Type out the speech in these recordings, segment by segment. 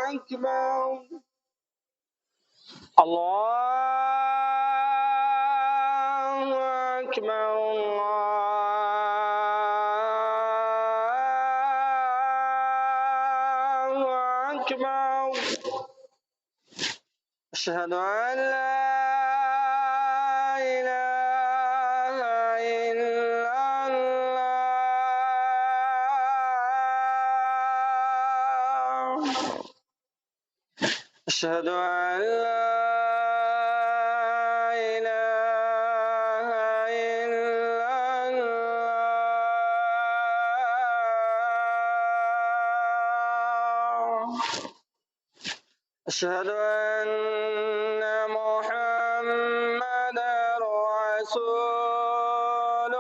أكبر الله أكبر الله أكبر أشهد أن لا إله إلا الله أشهد أن لا إله إلا الله أشهد أن محمدا رسول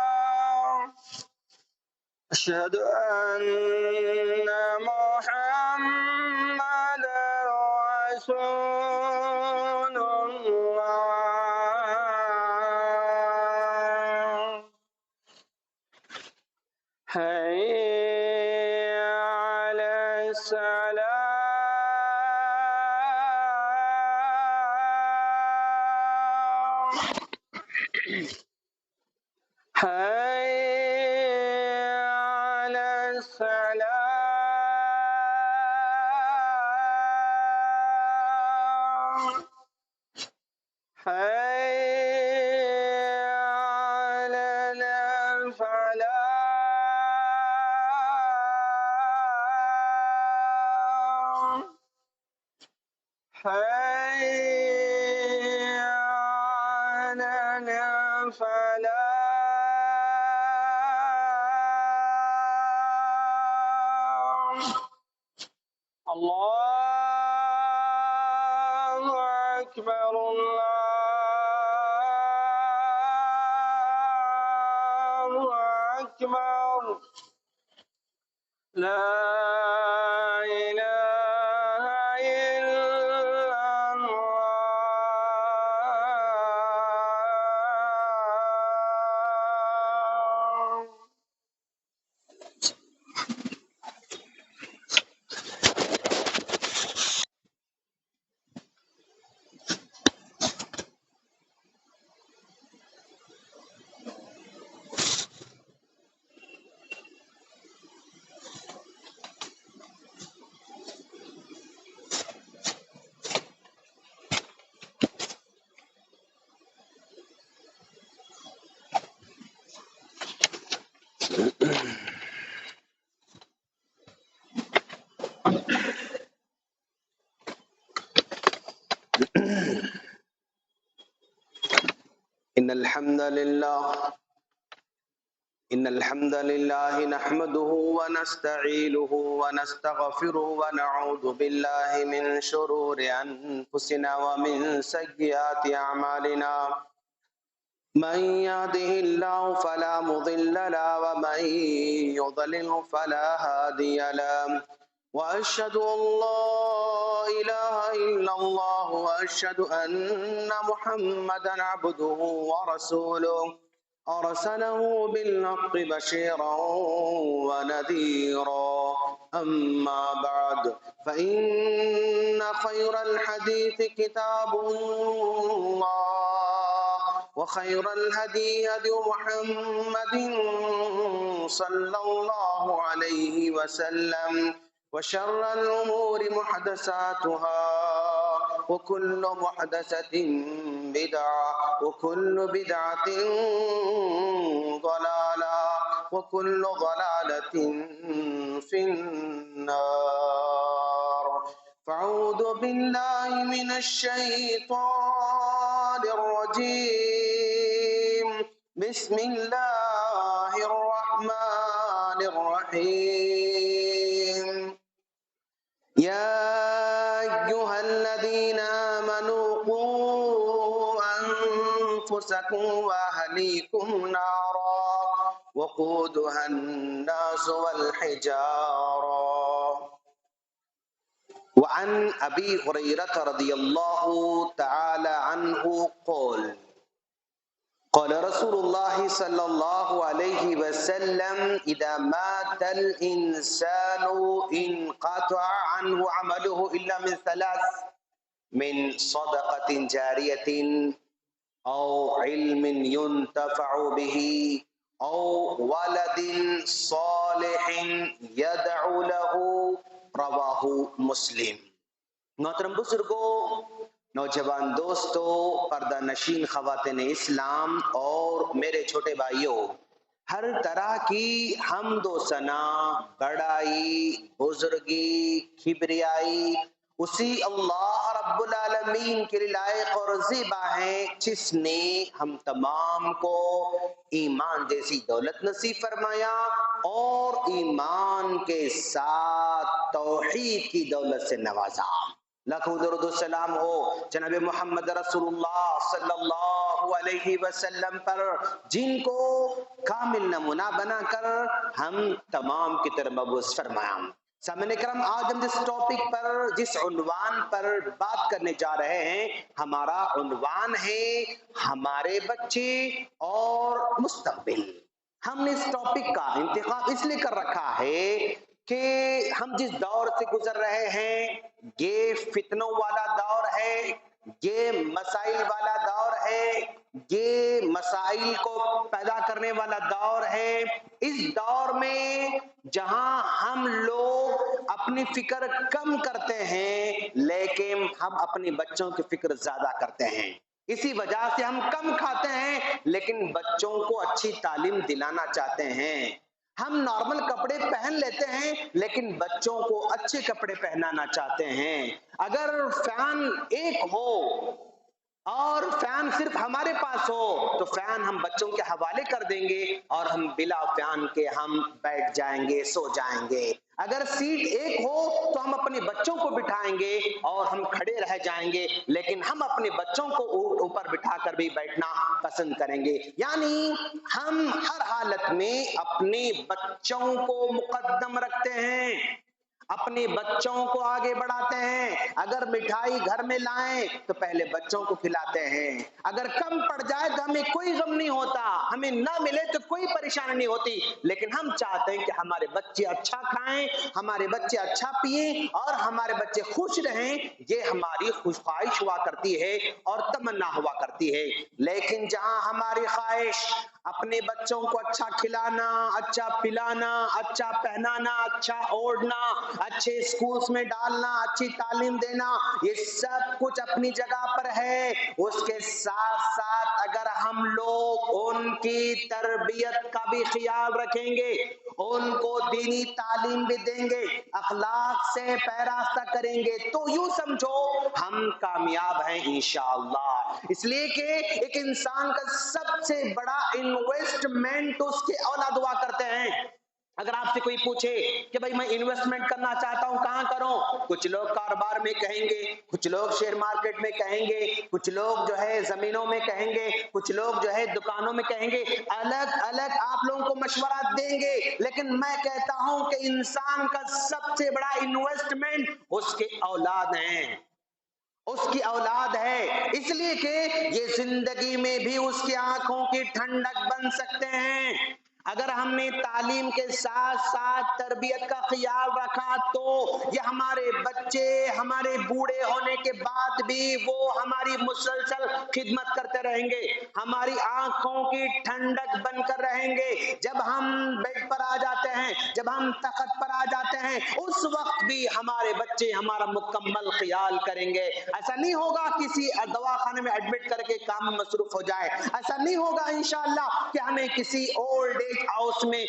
الله أشهد أن محمدا رسول الله حي على السلام حي على السلام حي على الفلاح حي على الفلاح الله أكبر الله أكبر لا إله إلا الله إن الحمد لله نحمده ونستعينه ونستغفره ونعوذ بالله من شرور أنفسنا ومن سيئات أعمالنا من يهده الله فلا مضل له ومن يضلل فلا هادي له وأشهد أن لا إله إلا الله وأشهد أن محمدا عبده ورسوله أرسله بالحق بشيرا ونذيرا أما بعد فإن خير الحديث كتاب الله وخير الهدي هدي محمد صلى الله عليه وسلم وشر الأمور محدثاتها وكل محدثة بدعة وكل بدعة ضلالة وكل ضلالة في النار فأعوذ بالله من الشيطان الرجيم بسم الله الرحمن الرحيم يا أيها الذين آمنوا قوا أنفسكم وأهليكم نارا وقودها الناس والحجارة وعن أبي هريرة رضي الله تعالى عنه قال قال رسول الله صلى الله عليه وسلم إذا مات الإنسان انقطع عنه عمله إلا من ثلاث: من صدقة جارية أو علم ينتفع به أو ولد صالح يدعو له. رواہ مسلم. محترم بزرگوں، نوجوان دوستو، پردہ نشین خواتین اسلام اور میرے چھوٹے بھائیوں، ہر طرح کی حمد و ثنا، بڑائی، بزرگی، کبریائی اسی اللہ رب العالمین کے لائق اور زیبا ہیں جس نے ہم تمام کو ایمان جیسی دولت نصیب فرمایا اور ایمان کے ساتھ توحید کی دولت سے نوازا. لاکھوں درود و سلام ہو جناب محمد رسول اللہ صلی اللہ علیہ وسلم پر، جن کو کامل نمونہ بنا کر ہم تمام کی طرف مبعوث فرمایا. سامعین کرام، آج ہم جس ٹاپک پر، جس عنوان پر بات کرنے جا رہے ہیں، ہمارا عنوان ہے ہمارے بچے اور مستقبل. ہم نے اس ٹاپک کا انتخاب اس لیے کر رکھا ہے کہ ہم جس دور سے گزر رہے ہیں یہ فتنوں والا دور ہے، یہ مسائل والا دور ہے، یہ مسائل کو پیدا کرنے والا دور ہے. اس دور میں جہاں ہم لوگ اپنی فکر کم کرتے ہیں لیکن ہم اپنے بچوں کی فکر زیادہ کرتے ہیں. اسی وجہ سے ہم کم کھاتے ہیں لیکن بچوں کو اچھی تعلیم دلانا چاہتے ہیں. ہم نارمل کپڑے پہن لیتے ہیں لیکن بچوں کو اچھے کپڑے پہنانا چاہتے ہیں. اگر فین ایک ہو اور فین صرف ہمارے پاس ہو تو فین ہم بچوں کے حوالے کر دیں گے اور ہم بلا فین کے ہم بیٹھ جائیں گے، سو جائیں گے. اگر سیٹ ایک ہو تو ہم اپنے بچوں کو بٹھائیں گے اور ہم کھڑے رہ جائیں گے، لیکن ہم اپنے بچوں کو اوپر بٹھا کر بھی بیٹھنا پسند کریں گے. یعنی ہم ہر حالت میں اپنے بچوں کو مقدم رکھتے ہیں، اپنے بچوں کو آگے بڑھاتے ہیں. اگر مٹھائی گھر میں لائیں تو پہلے بچوں کو کھلاتے ہیں. اگر کم پڑ جائے تو ہمیں کوئی غم نہیں ہوتا، ہمیں نہ ملے تو کوئی پریشانی نہیں ہوتی، لیکن ہم چاہتے ہیں کہ ہمارے بچے اچھا کھائیں، ہمارے بچے اچھا پئیں اور ہمارے بچے خوش رہیں. یہ ہماری خواہش ہوا کرتی ہے اور تمنا ہوا کرتی ہے. لیکن جہاں ہماری خواہش اپنے بچوں کو اچھا کھلانا، اچھا پلانا، اچھا پہنانا، اچھا اوڑھنا، اچھے اسکولز میں ڈالنا، اچھی تعلیم دینا، یہ سب کچھ اپنی جگہ پر ہے. اس کے ساتھ ساتھ اگر ہم لوگ ان کی تربیت کا بھی خیال رکھیں گے، ان کو دینی تعلیم بھی دیں گے، اخلاق سے پیراستہ کریں گے، تو یوں سمجھو ہم کامیاب ہیں انشاءاللہ. اس لیے کہ ایک انسان کا سب سے بڑا انویسٹمنٹ اس کے اولاد ہوا کرتے ہیں. اگر آپ سے کوئی پوچھے کہ بھائی میں انویسٹمنٹ کرنا چاہتا ہوں کہاں کروں، کچھ لوگ کاروبار میں کہیں گے، کچھ لوگ شیئر مارکیٹ میں کہیں گے، کچھ لوگ جو ہے زمینوں میں کہیں گے، کچھ لوگ جو ہے دکانوں میں کہیں گے. الگ الگ آپ لوگوں کو مشورہ دیں گے، لیکن میں کہتا ہوں کہ انسان کا سب سے بڑا انویسٹمنٹ اس کے اولاد ہیں، اس کی اولاد ہے. اس لیے کہ یہ زندگی میں بھی اس کی آنکھوں کی ٹھنڈک بن سکتے ہیں. اگر ہم نے تعلیم کے ساتھ ساتھ تربیت کا خیال رکھا تو یہ ہمارے بچے ہمارے بوڑھے ہونے کے بعد بھی وہ ہماری مسلسل خدمت کرتے رہیں گے، ہماری آنکھوں کی ٹھنڈک بن کر رہیں گے. جب ہم بیڈ پر آ جاتے ہیں، جب ہم تخت پر آ جاتے ہیں، اس وقت بھی ہمارے بچے ہمارا مکمل خیال کریں گے. ایسا نہیں ہوگا کسی دواخانے میں ایڈمٹ کر کے کام میں مصروف ہو جائے، ایسا نہیں ہوگا انشاءاللہ کہ ہمیں کسی اولڈ ایج ہاؤس میں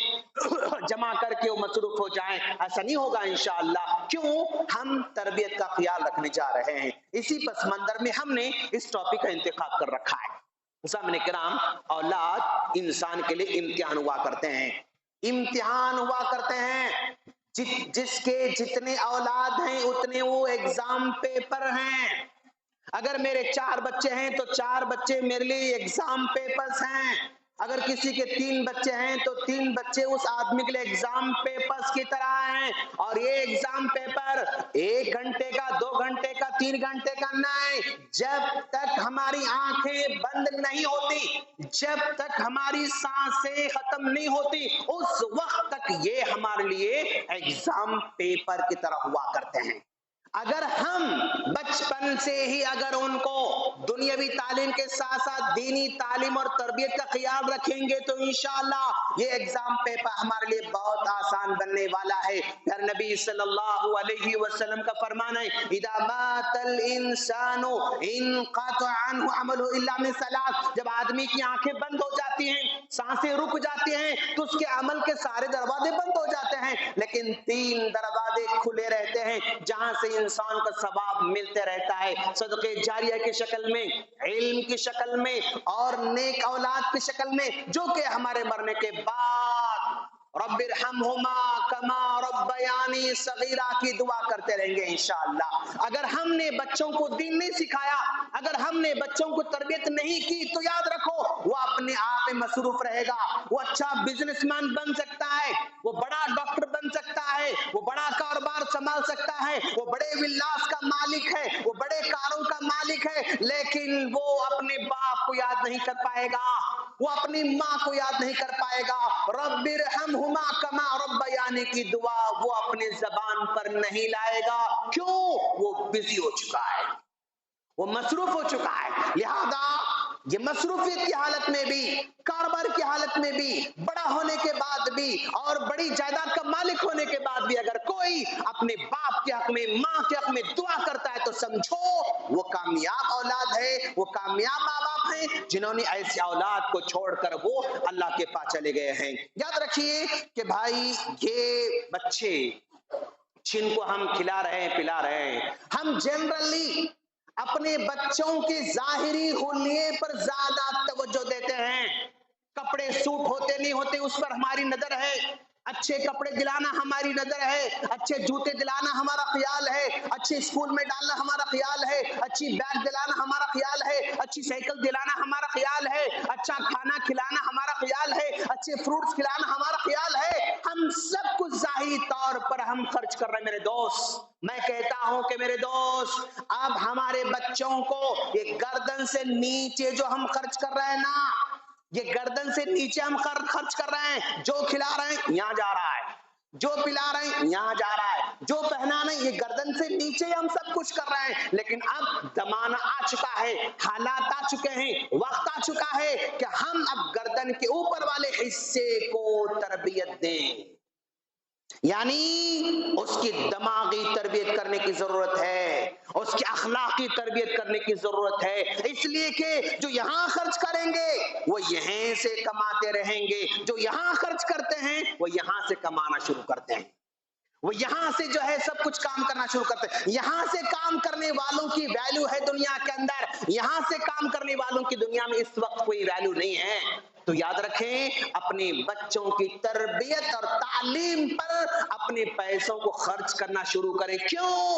جمع کر کے وہ مصروف ہو جائیں، ایسا نہیں ہوگا انشاءاللہ. کیوں؟ ہم تربیت کا خیال رکھنے جا رہے ہیں. اسی پس منظر میں ہم نے اس ٹاپک کا انتخاب کر رکھا ہے. سامنے کرام، اولاد انسان کے لیے امتحان ہوا کرتے ہیں، امتحان ہوا کرتے ہیں. جس کے جتنے اولاد ہیں اتنے وہ ایگزام پیپر ہیں. اگر میرے 4 بچے ہیں تو 4 بچے میرے لیے ایگزام پیپرز ہیں. اگر کسی کے 3 بچے ہیں تو 3 بچے اس آدمی کے لیے ایگزام پیپرز کی طرح ہیں، اور یہ ایگزام پیپر 1 گھنٹے کا، 2 گھنٹے کا، 3 گھنٹے کا نہیں، جب تک ہماری آنکھیں بند نہیں ہوتی، جب تک ہماری سانسیں ختم نہیں ہوتی، اس وقت تک یہ ہمارے لیے ایگزام پیپر کی طرح ہوا کرتے ہیں۔ اگر ہم بچپن سے ہی اگر ان کو دنیاوی تعلیم کے ساتھ ساتھ دینی تعلیم اور تربیت کا خیال رکھیں گے تو انشاءاللہ یہ ایگزام پیپر ہمارے لیے بہت آسان بننے والا ہے۔ پھر نبی صلی اللہ علیہ وسلم کا فرمان ہے اذا مات الانسان انقطع عنہ عمله الا من ثلاث، جب آدمی کی آنکھیں بند ہو جاتی ہیں، سانسیں رک جاتی ہیں، تو اس کے عمل کے سارے دروازے بند ہو جاتے ہیں، لیکن 3 دروازے کھلے رہتے ہیں جہاں سے انسان کو ثواب ملتے رہتا ہے، صدقے جاریہ کی شکل میں، علم کی شکل میں، اور نیک اولاد کی شکل میں، جو کہ ہمارے مرنے کے بعد رب ارحمہما کما ربیانی صغیرہ کی دعا کرتے رہیں گے انشاءاللہ۔ اگر ہم نے بچوں کو دین نہیں سکھایا، اگر ہم نے بچوں کو تربیت نہیں کی، تو یاد رکھو وہ اپنے آپ میں مصروف رہے گا، وہ اچھا بزنس مین بن سکتا ہے، وہ بڑا ڈاکٹر بن سکتا ہے، وہ بڑا کاروبار سنبھال سکتا ہے، وہ بڑے ولاس کا مالک ہے، وہ بڑے کاروں کا مالک ہے، لیکن وہ اپنے باپ کو یاد نہیں کر پائے گا، وہ اپنی ماں کو یاد نہیں کر پائے گا۔ رب ارحمہما کما ربیانی کی دعا وہ اپنے زبان پر نہیں لائے گا، کیوں؟ وہ بزی ہو چکا ہے، وہ مصروف ہو چکا ہے۔ لہذا یہ مصروفیت کی حالت میں بھی، کاروبار کی حالت میں بھی، بڑا ہونے کے بعد بھی، اور بڑی جائیداد کا مالک ہونے کے بعد بھی، اگر کوئی اپنے باپ کے حق میں، ماں کے حق میں دعا کرتا ہے تو سمجھو وہ کامیاب اولاد ہے، وہ کامیاب ماں باپ ہیں جنہوں نے ایسی اولاد کو چھوڑ کر وہ اللہ کے پاس چلے گئے ہیں۔ یاد رکھیے کہ بھائی یہ بچے جن کو ہم کھلا رہے ہیں، پلا رہے ہیں، ہم جنرلی اپنے بچوں کے ظاہری حلیے پر زیادہ توجہ دیتے ہیں، کپڑے سوٹ ہوتے نہیں ہوتے اس پر ہماری نظر ہے، اچھے کپڑے دلانا ہماری نظر ہے، اچھے جوتے دلانا ہمارا خیال ہے، اچھے اسکول میں ڈالنا ہمارا خیال ہے، اچھی بیگ دلانا ہمارا خیال ہے، اچھی سائیکل دلانا ہمارا خیال ہے، اچھا کھانا کھلانا ہمارا خیال ہے، اچھے فروٹس کھلانا ہمارا خیال ہے۔ ہم سب کچھ ظاہری طور پر ہم خرچ کر رہے ہیں میرے دوست۔ میں کہتا ہوں کہ میرے دوست اب ہمارے بچوں کو یہ گردن سے نیچے جو ہم خرچ کر رہے ہیں نا، یہ گردن سے نیچے ہم خرچ کر رہے ہیں، جو کھلا رہے ہیں یہاں جا رہا ہے، جو پلا رہے ہیں یہاں جا رہا ہے، جو پہنا رہے ہیں یہ گردن سے نیچے ہم سب کچھ کر رہے ہیں۔ لیکن اب زمانہ آ چکا ہے، حالات آ چکے ہیں، وقت آ چکا ہے کہ ہم اب گردن کے اوپر والے حصے کو تربیت دیں، یعنی اس کی دماغی تربیت کرنے کی ضرورت ہے، اس کی اخلاقی تربیت کرنے کی ضرورت ہے، اس لیے کہ جو یہاں خرچ کریں گے وہ یہیں سے کماتے رہیں گے، جو یہاں خرچ کرتے ہیں وہ یہاں سے کمانا شروع کرتے ہیں، وہ یہاں سے جو ہے سب کچھ کام کرنا شروع کرتے ہیں۔ یہاں سے کام کرنے والوں کی ویلیو ہے دنیا کے اندر، یہاں سے کام کرنے والوں کی دنیا میں اس وقت کوئی ویلیو نہیں ہے۔ تو یاد رکھیں اپنے بچوں کی تربیت اور تعلیم پر اپنے پیسوں کو خرچ کرنا شروع کریں۔ کیوں؟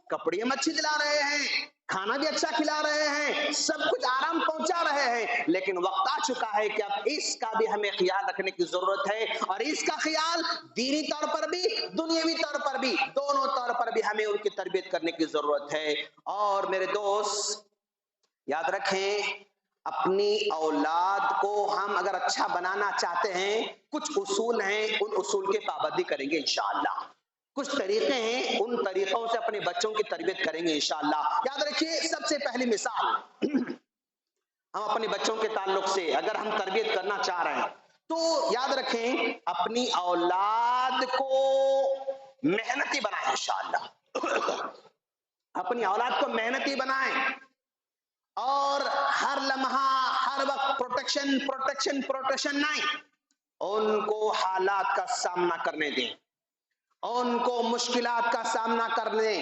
کپڑے ہم اچھی دلا رہے ہیں، کھانا بھی اچھا کھلا رہے ہیں، سب کچھ آرام پہنچا رہے ہیں، لیکن وقت آ چکا ہے کہ اب اس کا بھی ہمیں خیال رکھنے کی ضرورت ہے، اور اس کا خیال دینی طور پر بھی، دنیاوی طور پر بھی، دونوں طور پر بھی ہمیں ان کی تربیت کرنے کی ضرورت ہے۔ اور میرے دوست یاد رکھیں اپنی اولاد کو ہم اگر اچھا بنانا چاہتے ہیں، کچھ اصول ہیں، ان اصول کی پابندی کریں گے انشاءاللہ، کچھ طریقے ہیں، ان طریقوں سے اپنے بچوں کی تربیت کریں گے انشاءاللہ۔ یاد رکھیے سب سے پہلی مثال ہم اپنے بچوں کے تعلق سے اگر ہم تربیت کرنا چاہ رہے ہیں تو یاد رکھیں اپنی اولاد کو محنتی بنائیں انشاءاللہ، اپنی اولاد کو محنتی بنائیں، اور ہر لمحہ ہر وقت پروٹیکشن نہیں، ان کو حالات کا سامنا کرنے دیں، ان کو مشکلات کا سامنا کرنے،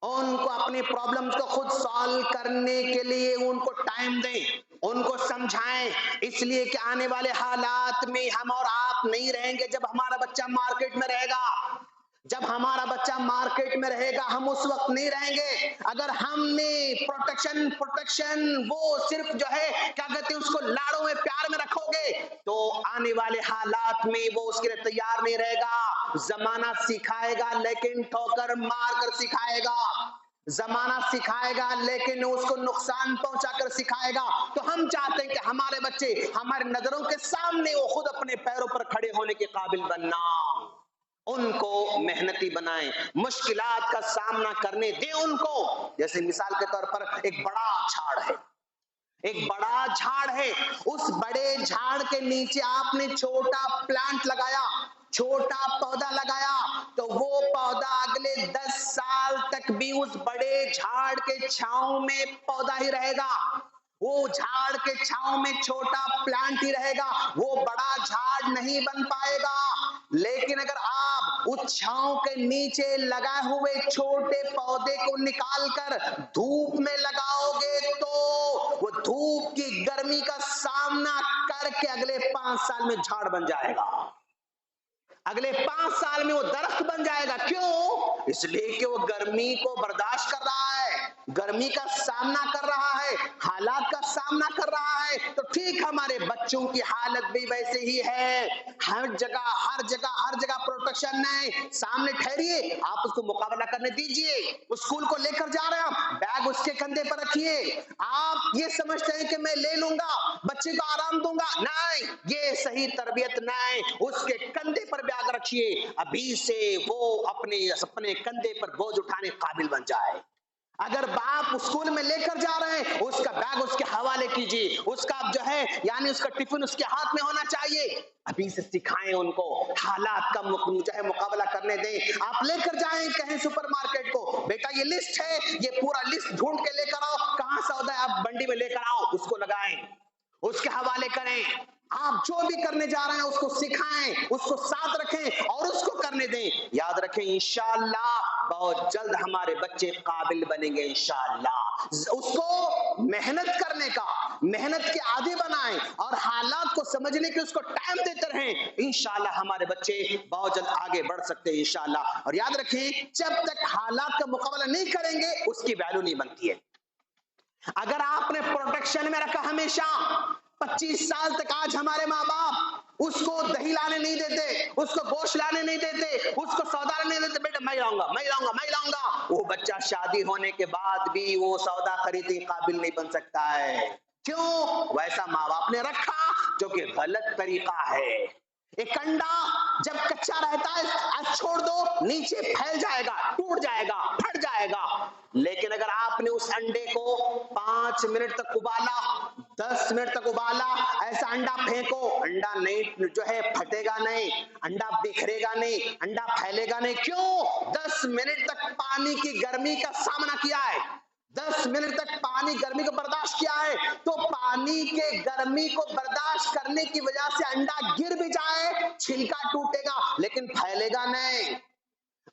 ان کو اپنی پرابلمز کو خود سالو کرنے کے لیے ان کو ٹائم دیں، ان کو سمجھائیں، اس لیے کہ آنے والے حالات میں ہم اور آپ نہیں رہیں گے جب ہمارا بچہ مارکیٹ میں رہے گا، جب ہمارا بچہ مارکیٹ میں رہے گا ہم اس وقت نہیں رہیں گے۔ اگر ہم نے پروٹیکشن وہ صرف جو ہے کیا کہتے ہیں اس کو لاڑوں میں پیار میں رکھو گے، آنے والے حالات میں وہ اس کے لیے تیار نہیں رہے گا. زمانہ سکھائے گا لیکن ٹھوکر مار کر سکھائے گا. زمانہ سکھائے گا لیکن اس کو نقصان پہنچا کر سکھائے گا. تو ہم چاہتے ہیں کہ ہمارے بچے ہمارے نظروں کے سامنے وہ خود اپنے پیروں پر کھڑے ہونے کے قابل بننا. ان کو محنتی بنائیں, مشکلات کا سامنا کرنے دیں ان کو. جیسے مثال کے طور پر ایک بڑا جھاڑ ہے, ایک بڑا جھاڑ ہے, اس بڑے جھاڑ کے نیچے آپ نے چھوٹا پلانٹ لگایا, چھوٹا پودا لگایا, تو وہ پودا اگلے 10 سال تک بھی اس بڑے جھاڑ کے چھاؤں میں پودا ہی رہے گا. وہ جھاڑ کے چھاؤں میں چھوٹا پلانٹ ہی رہے گا, وہ بڑا جھاڑ نہیں بن پائے گا. لیکن اگر آپ اس چھاؤں کے نیچے لگائے ہوئے چھوٹے پودے کو نکال کر دھوپ میں لگاؤ گے تو وہ دھوپ کی گرمی کا سامنا کر کے اگلے 5 سال میں جھاڑ بن جائے گا. اگلے 5 سال میں وہ درخت بن جائے گا. کیوں؟ اس لیے کہ وہ گرمی کو برداشت کر رہا ہے, گرمی کا سامنا کر رہا ہے, حالات کا سامنا کر رہا ہے. تو ٹھیک ہمارے بچوں کی حالت بھی ویسے ہی ہے. ہر جگہ پروٹیکشن نہیں. سامنے ٹھہریے, آپ اس کو مقابلہ کرنے دیجئے. اسکول کو لے کر جا رہے ہیں, بیگ اس کے کندھے پر رکھیے. آپ یہ سمجھتے ہیں کہ میں لے لوں گا, بچے کو آرام دوں گا, نہیں, یہ صحیح تربیت نہیں. اس کے کندھے پر بیگ رکھیے, ابھی سے وہ اپنے کندھے پر بوجھ اٹھانے قابل بن جائے. اگر باپ اسکول میں لے کر جا رہے ہیں, اس کا بیگ اس کے حوالے کیجیے, اس کا جو ہے یعنی اس کا ٹفن اس کے ہاتھ میں ہونا چاہیے. ابھی سے سکھائیں ان کو, حالات کا جو ہے مقابلہ کرنے دیں. آپ لے کر جائیں کہیں سپر مارکیٹ کو, بیٹا یہ لسٹ ہے, یہ پورا لسٹ ڈھونڈ کے لے کر آؤ, کہاں سودا ہے آپ منڈی میں لے کر آؤ, اس کو لگائیں, اس کے حوالے کریں. آپ جو بھی کرنے جا رہے ہیں اس کو سکھائیں, اس کو ساتھ رکھیں اور اس کو کرنے دیں. یاد رکھیں انشاءاللہ بہت جلد ہمارے بچے قابل بنیں گے انشاءاللہ. اس کو محنت کرنے کا, محنت کے عادی بنائیں اور حالات کو سمجھنے کے اس کو ٹائم دیتے رہیں. انشاءاللہ ہمارے بچے بہت جلد آگے بڑھ سکتے ہیں انشاءاللہ. اور یاد رکھیں جب تک حالات کا مقابلہ نہیں کریں گے اس کی ویلیو نہیں بنتی ہے. اگر آپ نے پروٹیکشن میں رکھا ہمیشہ 25 سال تک, آج ہمارے ماں باپ اس کو دہی لانے نہیں دیتے, اس کو گوشت لانے نہیں دیتے, اس کو سودا لانے نہیں دیتے, بیٹا میں لاؤں گا. وہ بچہ شادی ہونے کے بعد بھی وہ سودا خریدنے قابل نہیں بن سکتا ہے. کیوں؟ ویسا ماں باپ نے رکھا جو کہ غلط طریقہ ہے. ایک انڈا جب کچا رہتا ہے چھوڑ دو, نیچے پھیل جائے گا, ٹوٹ جائے گا, پھٹ جائے گا. لیکن اگر آپ نے اس انڈے کو 5 منٹ تک ابالا, 10 منٹ تک ابالا, ایسا انڈا پھینکو, انڈا نہیں جو ہے پھٹے گا نہیں, انڈا بکھرے گا نہیں, انڈا پھیلے گا نہیں. کیوں؟ 10 منٹ تک پانی کی گرمی کا سامنا کیا ہے, 10 منٹ تک پانی گرمی کو برداشت کیا ہے. تو پانی کے گرمی کو برداشت کرنے کی وجہ سے انڈا گر بھی جائے, چھلکا ٹوٹے گا لیکن پھیلے گا نہیں,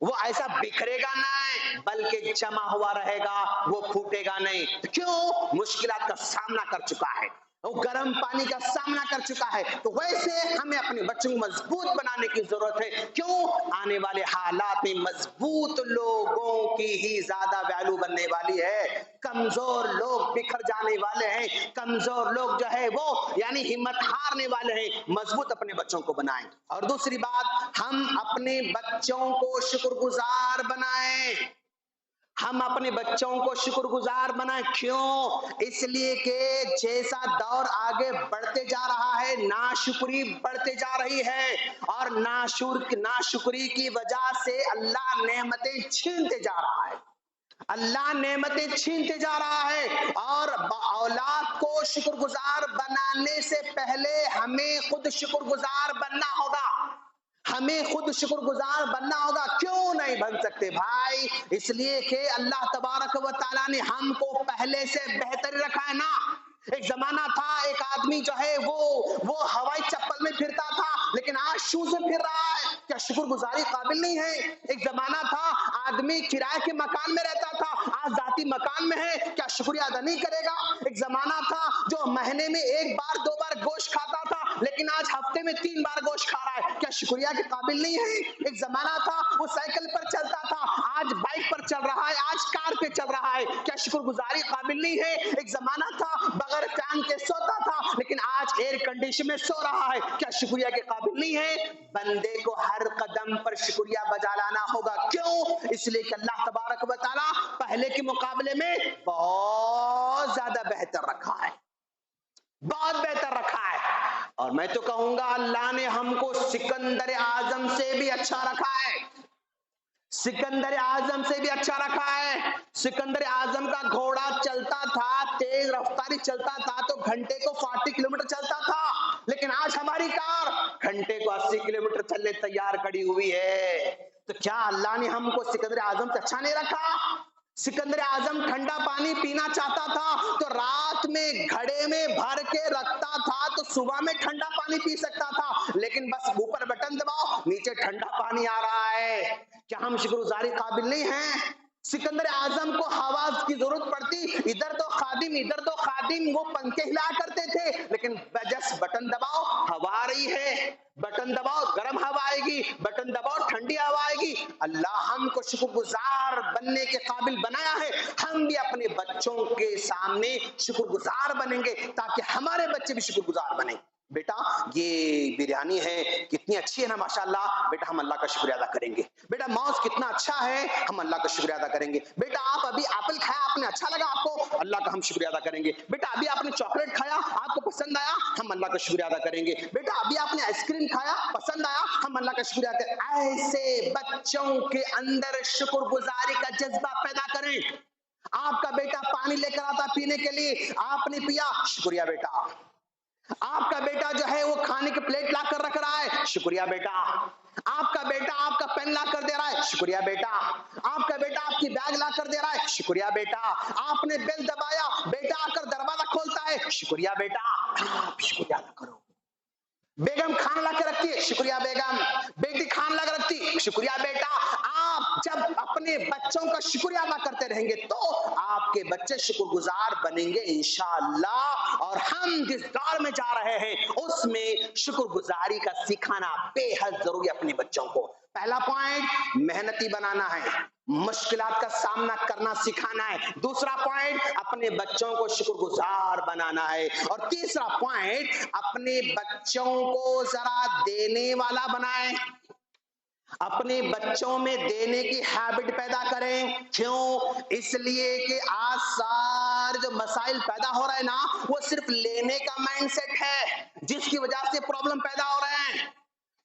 وہ ایسا بکھرے گا نہیں, بلکہ جمع ہوا رہے گا, وہ پھوٹے گا نہیں. کیوں؟ مشکلات کا سامنا کر چکا ہے, وہ گرم پانی کا سامنا کر چکا ہے. تو ویسے ہمیں اپنے بچوں کو مضبوط بنانے کی ضرورت ہے. کیوں؟ آنے والے حالات میں مضبوط لوگوں کی ہی زیادہ ویلیو بننے والی ہے. کمزور لوگ بکھر جانے والے ہیں, کمزور لوگ جو ہے وہ یعنی ہمت ہارنے والے ہیں. مضبوط اپنے بچوں کو بنائیں. اور دوسری بات, ہم اپنے بچوں کو شکر گزار بنائیں. ہم اپنے بچوں کو شکر گزار بنائیں. کیوں؟ اس لیے کہ جیسا دور آگے بڑھتے جا رہا ہے, ناشکری بڑھتے جا رہی ہے, اور ناشکری کی وجہ سے اللہ نعمتیں چھینتے جا رہا ہے, اللہ نعمتیں چھینتے جا رہا ہے. اور اولاد کو شکر گزار بنانے سے پہلے ہمیں خود شکر گزار بننا ہوگا, ہمیں خود شکر گزار بننا ہوگا. کیوں نہیں بن سکتے بھائی؟ اس لیے کہ اللہ تبارک و تعالیٰ نے ہم کو پہلے سے بہتر رکھا ہے نا. ایک زمانہ تھا, ایک آدمی جو ہے وہ ہوائی چپل میں پھرتا تھا, لیکن آج شوز میں پھر رہا ہے. کیا شکر گزاری قابل نہیں ہے؟ ایک زمانہ تھا آدمی کرائے کے مکان میں رہتا تھا, آج ذاتی مکان میں ہے, کیا شکریہ ادا نہیں کرے گا؟ ایک زمانہ تھا جو مہینے میں 1 بار 2 بار گوشت کھاتا تھا, لیکن آج ہفتے میں 3 بار گوشت کھا رہا ہے, کیا شکریہ کے قابل نہیں ہے؟ ایک زمانہ تھا وہ سائیکل پر چلتا تھا, آج بائک پر چل رہا ہے, آج کار پہ چل رہا ہے, کیا شکر گزاری قابل نہیں ہے؟ ایک زمانہ تھا بغیر فین کے سوتا تھا, لیکن آج ایئر کنڈیشن میں سو رہا ہے، کیا شکریہ کے قابل نہیں ہے؟ بندے کو ہر قدم پر شکریہ بجا لانا ہوگا. کیوں؟ اس لیے کہ اللہ تبارک و تعالیٰ پہلے کے مقابلے میں بہت زیادہ بہتر رکھا ہے، بہت بہتر رکھا ہے. اور میں تو کہوں گا اللہ نے ہم کو سکندر اعظم سے بھی اچھا رکھا ہے، سکندر اعظم سے بھی اچھا رکھا ہے. سکندر اعظم کا گھوڑا چلتا تھا، تیز رفتاری چلتا تھا تو گھنٹے کو 40 کلومیٹر چلتا تھا، لیکن آج ہماری کار گھنٹے کو 80 کلومیٹر چلنے تیار کھڑی ہوئی ہے. تو کیا اللہ نے ہم کو سکندر اعظم سے اچھا نہیں رکھا؟ سکندر اعظم ٹھنڈا پانی پینا چاہتا تھا تو رات میں گھڑے میں بھر کے رکھتا تھا تو صبح میں ٹھنڈا پانی پی سکتا تھا، لیکن بس اوپر بٹن دباؤ نیچے ٹھنڈا پانی آ رہا ہے. کیا ہم شکر گزاری قابل نہیں ہیں؟ سکندر اعظم کو ہوا کی ضرورت پڑتی، ادھر تو خادم ادھر تو خادم، وہ پنکھے ہلا کرتے تھے، لیکن بجس بٹن دباؤ ہوا آ رہی ہے، بٹن دباؤ گرم ہوا آئے گی، بٹن دباؤ ٹھنڈی ہوا آئے گی. اللہ ہم کو شکر گزار بننے کے قابل بنایا ہے، ہم بھی اپنے بچوں کے سامنے شکر گزار بنیں گے تاکہ ہمارے بچے بھی شکر گزار بنیں. بیٹا یہ بریانی ہے کتنی اچھی ہے نا ماشاءاللہ، بیٹا ہم اللہ کا شکریہ ادا کریں گے. بیٹا موز کتنا اچھا ہے، ہم اللہ کا شکریہ ادا کریں گے. بیٹا آپ ابھی ایپل کھایا، آپ نے اچھا لگا آپ کو، اللہ کا ہم شکریہ ادا کریں گے. بیٹا ابھی آپ نے چاکلیٹ کھایا، آپ کو پسند آیا، ہم اللہ کا شکریہ ادا کریں گے. بیٹا ابھی آپ نے آئس کریم کھایا، پسند آیا، ہم اللہ کا شکریہ ادا کریں. ایسے بچوں کے اندر شکر گزاری کا جذبہ پیدا کریں. آپ کا بیٹا پانی لے کر آتا پینے کے لیے، آپ نے پیا، شکریہ بیٹا. آپ کا بیٹا جو ہے وہ کھانے کی پلیٹ لا کر رکھ رہا ہے، شکریہ بیٹا. آپ کا بیٹا آپ کا پین لا کر دے رہا ہے، شکریہ بیٹا. آپ کا بیٹا آپ کی بیگ لا کر دے رہا ہے، شکریہ بیٹا. آپ نے بیل دبایا، بیٹا آ کر دروازہ کھولتا ہے، شکریہ بیٹا. آپ شکریہ ادا کرو. بیگم کھانا لا کے رکھتی ہے، شکریہ بیگم. بیٹی کھانا لا کے رکھتی، شکریہ بیٹا. آپ جب اپنے بچوں کا شکریہ ادا کرتے رہیں گے تو آپ کے بچے شکر گزار بنیں گے انشاءاللہ. اور ہم جس دور میں جا رہے ہیں اس میں شکر گزاری کا سکھانا بے حد ضروری اپنے بچوں کو. پہلا پوائنٹ محنتی بنانا ہے، مشکلات کا سامنا کرنا سکھانا ہے. دوسرا پوائنٹ اپنے بچوں کو شکر گزار بنانا ہے. اور تیسرا پوائنٹ اپنے بچوں کو ذرا دینے والا بنائیں، اپنے بچوں میں دینے کی ہیبٹ پیدا کریں. کیوں؟ اس لیے کہ آج سارے جو مسائل پیدا ہو رہے ہیں نا وہ صرف لینے کا مائنڈ سیٹ ہے، جس کی وجہ سے پرابلم پیدا ہو رہے ہیں.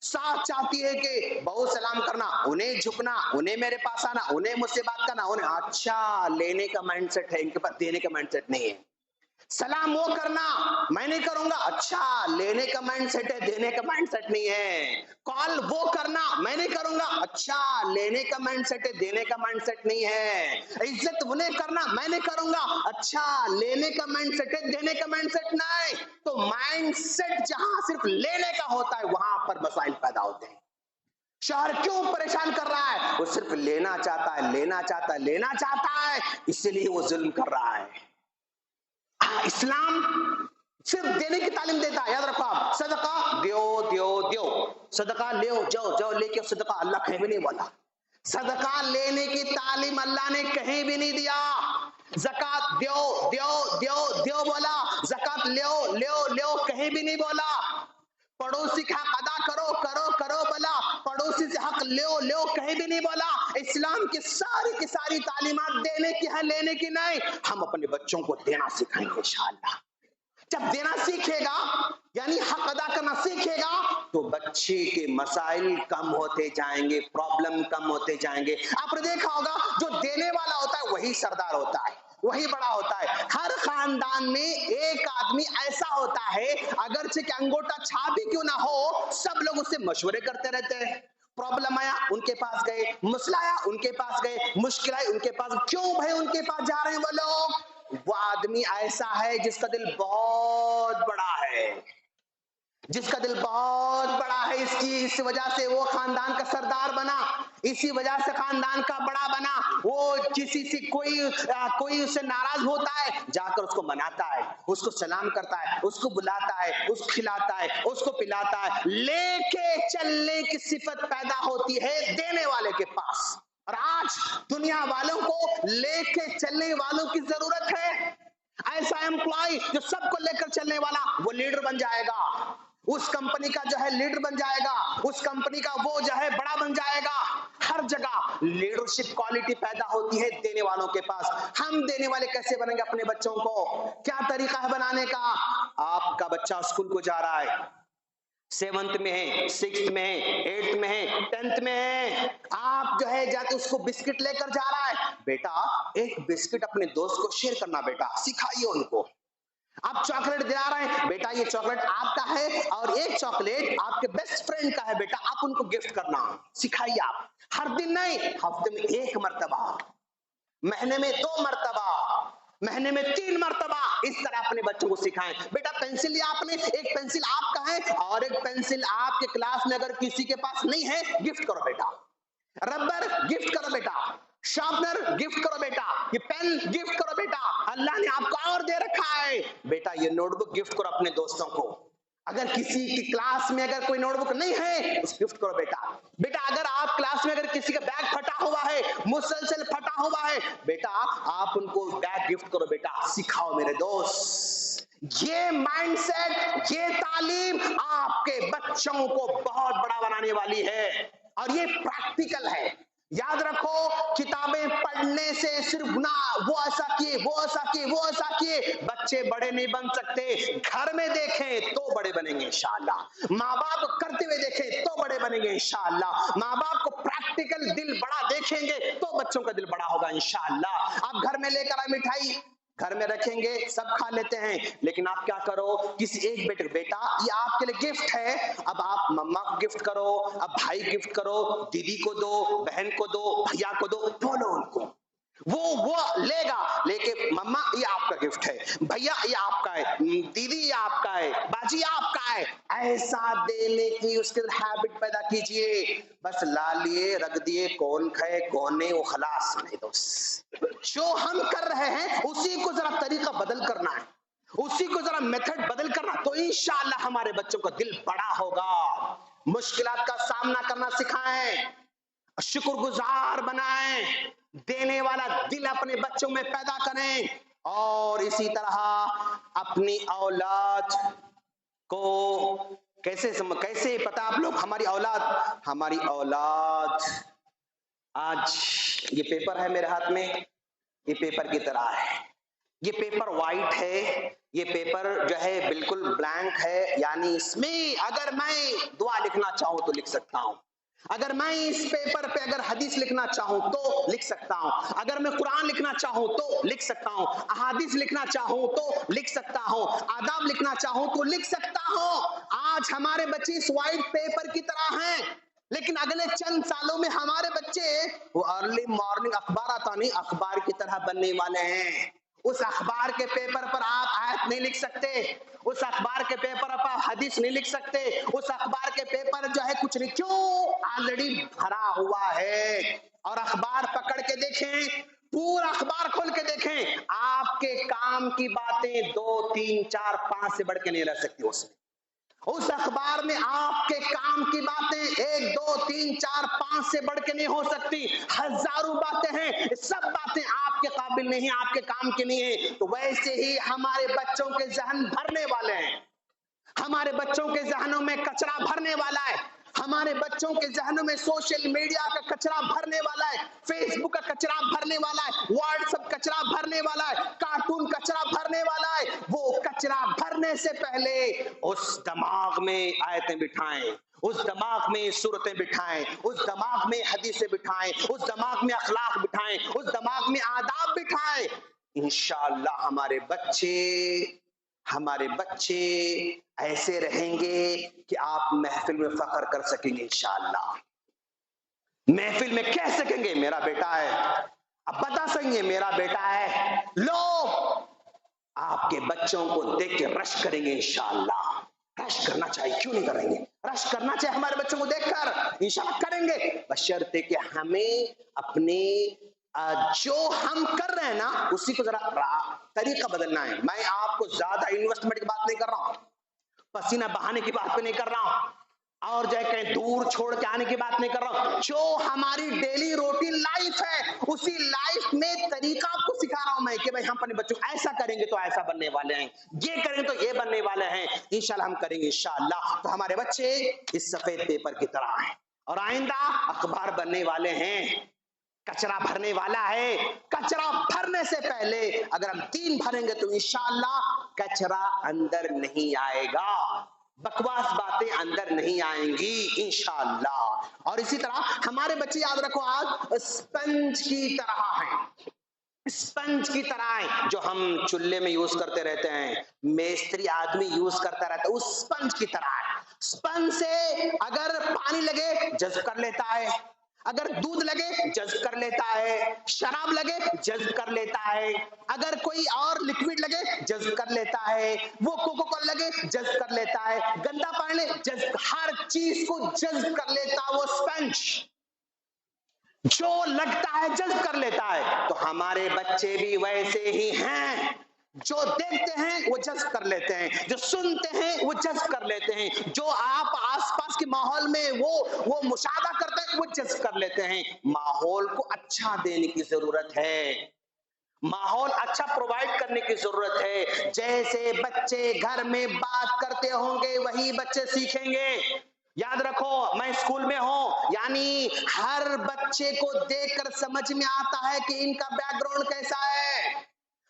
ساتھ چاہتی ہے کہ بہو سلام کرنا، انہیں جھکنا، انہیں میرے پاس آنا، انہیں مجھ سے بات کرنا، انہیں اچھا لینے کا مائنڈ سیٹ ہے، ان کے پاس دینے کا مائنڈ سیٹ نہیں ہے. سلام وہ کرنا میں نہیں کروں گا، اچھا لینے کا مائنڈ سیٹ ہے، دینے کا مائنڈ سیٹ نہیں ہے. کال وہ کرنا میں نہیں کروں گا، اچھا لینے کا مائنڈ سیٹ ہے، دینے کا مائنڈ سیٹ نہیں ہے. عزت انہیں کرنا میں نہیں کروں گا، اچھا لینے کا مائنڈ سیٹ ہے، دینے کا مائنڈ سیٹ نہیں. تو مائنڈ سیٹ جہاں صرف لینے کا ہوتا ہے وہاں پر مسائل پیدا ہوتے ہیں. شوہر کیوں پریشان کر رہا ہے؟ وہ صرف لینا چاہتا ہے، لینا چاہتا ہے، لینا چاہتا ہے، اسی لیے وہ ظلم کر رہا ہے. اسلام صرف دینے کی تعلیم دیتا ہے. یاد رکھو آپ، صدقہ دیو دیو دیو، صدقہ لیو، جاؤ جاؤ لے کے صدقہ، اللہ کہیں بھی نہیں بولا. صدقہ لینے کی تعلیم اللہ نے کہیں بھی نہیں دیا. زکات دیو دیو دیو دیو بولا، زکات لیو لیو لیو کہیں بھی نہیں بولا. پڑوسی کا حق ادا کرو کرو کرو بولا، پڑوسی سے حق لیو لیو کہیں بھی نہیں بولا. اسلام کی ساری تعلیمات دینے کی ہے، لینے کی نہیں. ہم اپنے بچوں کو دینا سکھائیں گے انشاءاللہ. جب دینا سیکھے گا یعنی حق ادا کرنا سیکھے گا تو بچے کے مسائل کم ہوتے جائیں گے، پرابلم کم ہوتے جائیں گے. آپ نے دیکھا ہوگا جو دینے والا ہوتا ہے وہی سردار ہوتا ہے، وہی بڑا ہوتا ہے. ہر خاندان میں ایک آدمی ایسا ہوتا ہے اگرچہ کہ انگوٹا چھاپ بھی کیوں نہ ہو، سب لوگ اس سے مشورے کرتے رہتے ہیں. پرابلم آیا ان کے پاس گئے، مسئلہ آیا ان کے پاس گئے، مشکل آئی ان کے پاس. کیوں بھائی ان کے پاس جا رہے ہیں وہ لوگ؟ وہ آدمی ایسا ہے جس کا دل بہت بڑا ہے، جس کا دل بہت بڑا ہے. اس وجہ سے وہ خاندان کا سردار بنا، اسی وجہ سے خاندان کا بڑا بنا. وہ کسی سے کوئی اس سے ناراض ہوتا ہے جا کر اس کو مناتا ہے، اس کو سلام کرتا ہے، اس کو بلاتا ہے، اس کو کھلاتا ہے، اس کو پلاتا ہے. لے کے چلنے کی صفت پیدا ہوتی ہے دینے والے کے پاس. اور آج دنیا والوں کو لے کے چلنے والوں کی ضرورت ہے. ایسا امپلائی جو سب کو لے کر چلنے والا، وہ لیڈر بن جائے گا، اس کمپنی کا جو ہے لیڈر بن جائے گا، اس کمپنی کا وہ جو ہے بڑا بن جائے گا۔ ہر جگہ لیڈرشپ کوالٹی پیدا ہوتی ہے دینے والوں کے پاس۔ ہم دینے والے کیسے بنیں گے اپنے بچوں کو؟ کیا طریقہ ہے بنانے کا؟ آپ کا بچہ اسکول کو جا رہا ہے، 7th میں ہے، 6th میں ہے، 8th میں ہے، 10th میں ہے، آپ جو ہے جا کے اس کو بسکٹ لے کر جا رہا ہے، بیٹا ایک بسکٹ اپنے دوست کو شیئر کرنا بیٹا سکھائیے ان کو۔ آپ چاکلیٹ دلا رہے ہیں، بیٹا یہ چاکلیٹ آپ کا ہے اور ایک چاکلیٹ آپ کے بیسٹ فرینڈ کا ہے، بیٹا آپ ان کو گفٹ کرنا سکھائیے۔ آپ ہر دن نہیں، ہفتے میں 1 مرتبہ، مہینے میں 2 مرتبہ، مہینے میں 3 مرتبہ اس طرح اپنے بچوں کو سکھائیں۔ بیٹا پینسل لیا آپ نے، ایک پینسل آپ کا ہے اور ایک پینسل آپ کے کلاس میں اگر کسی کے پاس نہیں ہے گفٹ کرو بیٹا، ربر گفٹ کرو بیٹا، شارپنر گفٹ کرو بیٹا، یہ پین گفٹ کرو بیٹا، اللہ نے آپ کو اور دے رکھا ہے بیٹا یہ نوٹ بک گفٹ کرو اپنے دوستوں کو۔ اگر کسی کی کلاس میں اگر کوئی نوٹ بک نہیں ہے اس گفٹ کرو بیٹا۔ بیٹا اگر آپ کلاس میں اگر کسی کا بیگ پھٹا ہوا ہے، مسلسل پھٹا ہوا ہے، بیٹا آپ ان کو بیگ گفٹ کرو بیٹا، سکھاؤ میرے دوست۔ یہ مائنڈ سیٹ، یہ تعلیم آپ کے بچوں کو بہت بڑا بنانے والی ہے اور یہ پریکٹیکل ہے۔ یاد رکھو کتابیں پڑھنے سے صرف نہ وہ ایسا کیے، وہ ایسا کیے، وہ ایسا کیے، بچے بڑے نہیں بن سکتے۔ گھر میں دیکھیں تو بڑے بنیں گے انشاءاللہ، ماں باپ کرتے ہوئے دیکھیں تو بڑے بنیں گے انشاءاللہ، ماں باپ کو پریکٹیکل دل بڑا دیکھیں گے تو بچوں کا دل بڑا ہوگا انشاءاللہ۔ آپ گھر میں لے کر آئے مٹھائی، گھر میں رکھیں گے سب کھا لیتے ہیں، لیکن آپ کیا کرو کسی ایک بیٹے کو، بیٹا یہ آپ کے لیے گفٹ ہے، اب آپ مما کو گفٹ کرو، اب بھائی گفٹ کرو، دیدی کو دو، بہن کو دو، بھیا کو دو، بولو ان کو، وہ لے گا، لے کے مما یہ آپ کا گفٹ ہے، بھیا یہ آپ کا ہے، دیدی یہ آپ کا ہے، باجی آپ کا ہے، ایسا دینے کی اس کے ہیبٹ پیدا کیجئے۔ بس لا لیے رکھ دیے، کون کھائے کون نہیں وہ خلاص نہیں دوست، جو ہم کر رہے ہیں اسی کو ذرا طریقہ بدل کرنا ہے، اسی کو ذرا میتھڈ بدل کرنا، تو انشاءاللہ ہمارے بچوں کا دل بڑا ہوگا۔ مشکلات کا سامنا کرنا سکھائیں، شکر گزار بنائیں، دینے والا دل اپنے بچوں میں پیدا کریں، اور اسی طرح اپنی اولاد کو کیسے پتا آپ لوگ، ہماری اولاد آج یہ پیپر ہے میرے ہاتھ میں، یہ پیپر کی طرح ہے، یہ پیپر وائٹ ہے، یہ پیپر جو ہے بالکل بلینک ہے، یعنی اس میں اگر میں دعا لکھنا چاہوں تو لکھ سکتا ہوں، اگر میں اس پیپر پہ اگر حدیث لکھنا چاہوں تو لکھ سکتا ہوں، اگر میں قرآن لکھنا چاہوں تو لکھ سکتا ہوں، احادیث لکھنا چاہوں تو لکھ سکتا ہوں، آداب لکھنا چاہوں تو لکھ سکتا ہوں۔ آج ہمارے بچے اس وائٹ پیپر کی طرح ہیں، لیکن اگلے چند سالوں میں ہمارے بچے وہ ارلی مارننگ اخبار آتا نہیں، اخبار کی طرح بننے والے ہیں۔ اس اخبار کے پیپر پر آپ آیت نہیں لکھ سکتے، اس اخبار کے پیپر پر حدیث نہیں لکھ سکتے، اس اخبار کے پیپر جو ہے کچھ نہیں، کیوں؟ آلریڈی بھرا ہوا ہے۔ اور اخبار پکڑ کے دیکھیں، پورا اخبار کھول کے دیکھیں، آپ کے کام کی باتیں 2 3 4 5 سے بڑھ کے نہیں رہ سکتی اس میں، اس اخبار میں آپ کے کام کی باتیں 1 2 3 4 5 سے بڑھ کے نہیں ہو سکتی، ہزاروں باتیں ہیں، سب باتیں آپ کے قابل نہیں ہیں، آپ کے کام کی نہیں ہیں۔ تو ویسے ہی ہمارے بچوں کے ذہن بھرنے والے ہیں، ہمارے بچوں کے ذہنوں میں کچرا بھرنے والا ہے، ہمارے بچوں کے ذہنوں میں سوشل میڈیا کا کچرا بھرنے والا ہے، فیس بک کا کچرا بھرنے والا ہے، واٹس ایپ کچرا بھرنے والا ہے، کارٹون کچرا بھرنے والا ہے۔ وہ کچرا بھرنے سے پہلے اس دماغ میں آیتیں بٹھائیں، اس دماغ میں صورتیں بٹھائیں، اس دماغ میں حدیثیں بٹھائیں، اس دماغ میں اخلاق بٹھائیں، اس دماغ میں آداب بٹھائیں۔ انشاءاللہ ہمارے بچے ایسے رہیں گے کہ آپ محفل میں فخر کر سکیں گے انشاءاللہ، محفل میں کہہ سکیں گے میرا بیٹا ہے، اب بتا سکیں گے میرا بیٹا ہے، لوگ آپ کے بچوں کو دیکھ کے رش کریں گے انشاءاللہ۔ رش کرنا چاہیے، کیوں نہیں کریں گے؟ رش کرنا چاہیے ہمارے بچوں کو دیکھ کر، انشاءاللہ کریں گے، بشرطے کہ ہمیں اپنے جو ہم کر رہے ہیں نا اسی کو ذرا طریقہ بدلنا ہے۔ میں آپ کو زیادہ انویسٹمنٹ کی بات نہیں کر رہا ہوں، پسینہ بہانے کی بات پہ نہیں کر رہا ہوں، اور جو ہے کہیں دور چھوڑ کے آنے کی بات نہیں کر رہا ہوں، جو ہماری ڈیلی روٹین لائف ہے اسی لائف میں طریقہ آپ کو سکھا رہا ہوں میں کہ بھائی ہم اپنے بچوں کو ایسا کریں گے تو ایسا بننے والے ہیں، یہ کریں تو یہ بننے والے ہیں، انشاءاللہ ہم کریں گے انشاءاللہ تو ہمارے بچے اس سفید پیپر کی طرح ہیں اور آئندہ اخبار بننے والے ہیں۔ کچرا بھرنے والا ہے، کچرا بھرنے سے پہلے اگر ہم دین بھریں گے تو انشاءاللہ کچرا اندر نہیں آئے گا، بکواس باتیں اندر نہیں آئیں گی انشاءاللہ۔ اور اسی طرح ہمارے بچے یاد رکھو آج اسپنج کی طرح ہیں، اسپنج کی طرح ہیں، جو ہم چولہے میں یوز کرتے رہتے ہیں، میستری آدمی یوز کرتا رہتا ہے، اس اسپنج کی طرح ہے۔ اسپنج سے اگر پانی لگے جذب کر لیتا ہے، اگر دودھ لگے جذب کر لیتا ہے، شراب لگے جذب کر لیتا ہے، اگر کوئی اور لکوڈ لگے جذب کر لیتا ہے، وہ کوکو کولا لگے جذب کر لیتا ہے، گندا پانی لے جذب، ہر چیز کو جذب کر لیتا ہے وہ اسپنج، جو لگتا ہے جذب کر لیتا ہے۔ تو ہمارے بچے بھی ویسے ہی ہیں، جو دیکھتے ہیں وہ جذب کر لیتے ہیں، جو سنتے ہیں وہ جذب کر لیتے ہیں، جو آپ آس پاس کے ماحول میں وہ مشاہدہ کرتے ہیں وہ جذب کر لیتے ہیں۔ ماحول کو اچھا دینے کی ضرورت ہے، ماحول اچھا پرووائڈ کرنے کی ضرورت ہے، جیسے بچے گھر میں بات کرتے ہوں گے وہی بچے سیکھیں گے۔ یاد رکھو میں اسکول میں ہوں، یعنی ہر بچے کو دیکھ کر سمجھ میں آتا ہے کہ ان کا بیک گراؤنڈ کیسا ہے،